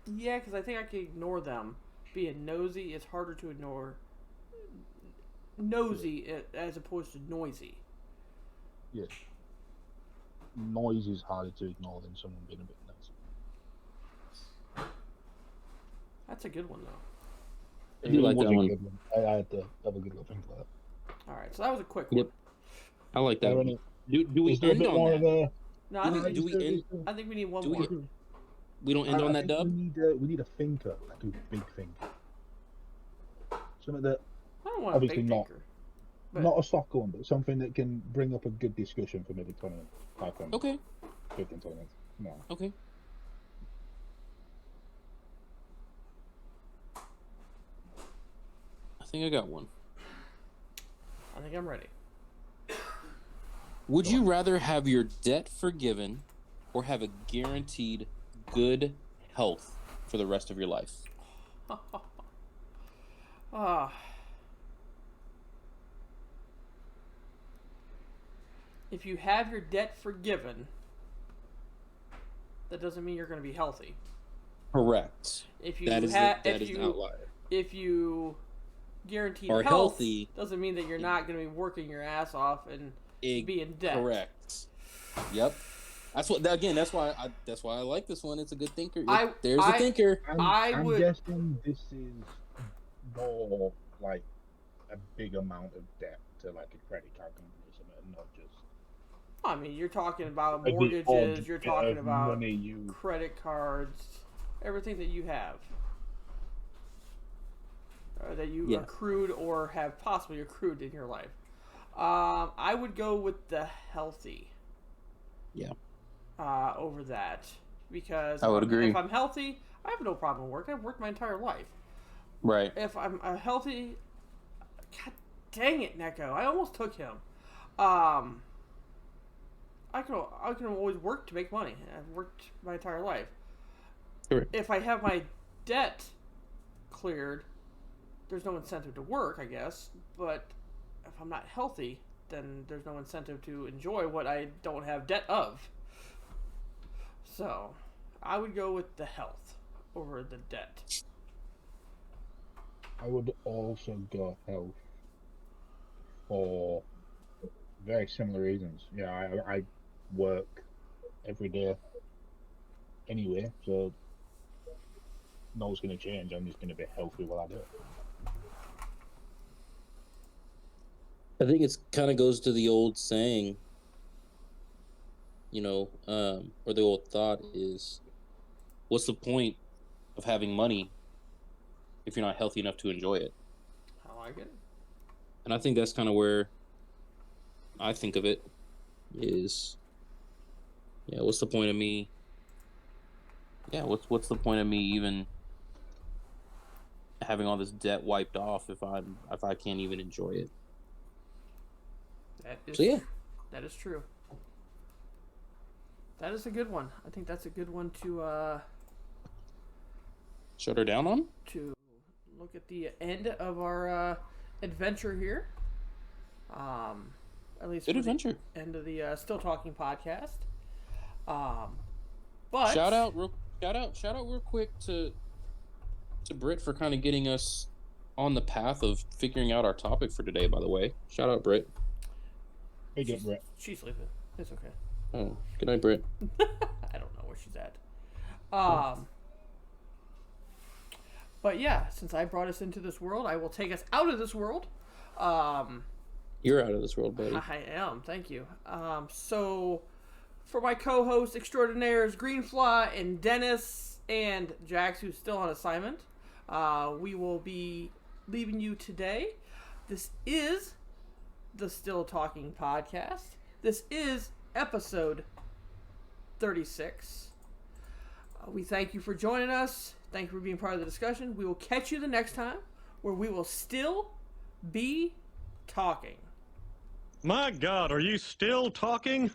Yeah, because I think I can ignore them. Being nosy is harder to ignore. Nosy as opposed to noisy. Yeah. Noise is harder to ignore than someone being a bit nosy. That's a good one, though. I do like that one. I had to have a good look into that. All right, so that was a quick Yep. one. I like that one. Do we Is there a end bit on more that? of a... No, I I think we need one do more. We don't end on that, think Dub? we need a thinker, like a big thinker. Something that, I don't want a obviously big not. thinker. But not a soccer one, but something that can bring up a good discussion for maybe tournament. Okay. 15 tournaments. No. Okay. I think I got one. I think I'm ready. Would you rather have your debt forgiven or have a guaranteed good health for the rest of your life? If you have your debt forgiven, that doesn't mean you're going to be healthy. Correct. If you That is an outlier. If you guarantee Are health, healthy, doesn't mean that you're not going to be working your ass off and be in debt. Correct. Yep. That's why I like this one. It's a good thinker. There's a thinker. I'm guessing this is more like a big amount of debt to like a credit card company or something, not just. I mean, you're talking about a big mortgages, odd you're bit talking of about money credit cards, everything that you have. That you accrued or have possibly accrued in your life. I would go with the healthy. Yeah. Over that. Because I would agree. If I'm healthy, I have no problem working. I've worked my entire life. Right. If I'm healthy... God dang it, Neko. I almost took him. I can always work to make money. I've worked my entire life. Correct. If I have my debt cleared, there's no incentive to work, I guess. But if I'm not healthy, then there's no incentive to enjoy what I don't have debt of. So, I would go with the health over the debt. I would also go health for very similar reasons. Yeah, I work every day anyway, so nothing's going to change. I'm just going to be healthy while I do it. I think it's kind of goes to the old saying, or the old thought is, what's the point of having money if you're not healthy enough to enjoy it? I like it. And I think that's kind of where I think of it is, what's the point of me? Yeah, what's the point of me even having all this debt wiped off if I can't even enjoy it? That is true. That is a good one. I think that's a good one to shut her down on. To look at the end of our adventure here. At least good adventure. End of the Still Talking podcast. But shout out real quick to Britt for kind of getting us on the path of figuring out our topic for today. By the way, shout out Britt. Hey, get Britt. She's sleeping. It's okay. Oh, good night, Britt. I don't know where she's at. But yeah, since I brought us into this world, I will take us out of this world. You're out of this world, buddy. I am. Thank you. So, for my co-host extraordinaires, Greenfly and Dennis and Jax, who's still on assignment, we will be leaving you today. This is the Still Talking podcast. This is episode 36. We thank you for joining us. Thank you for being part of the discussion. We will catch you the next time where we will still be talking. My God, are you still talking?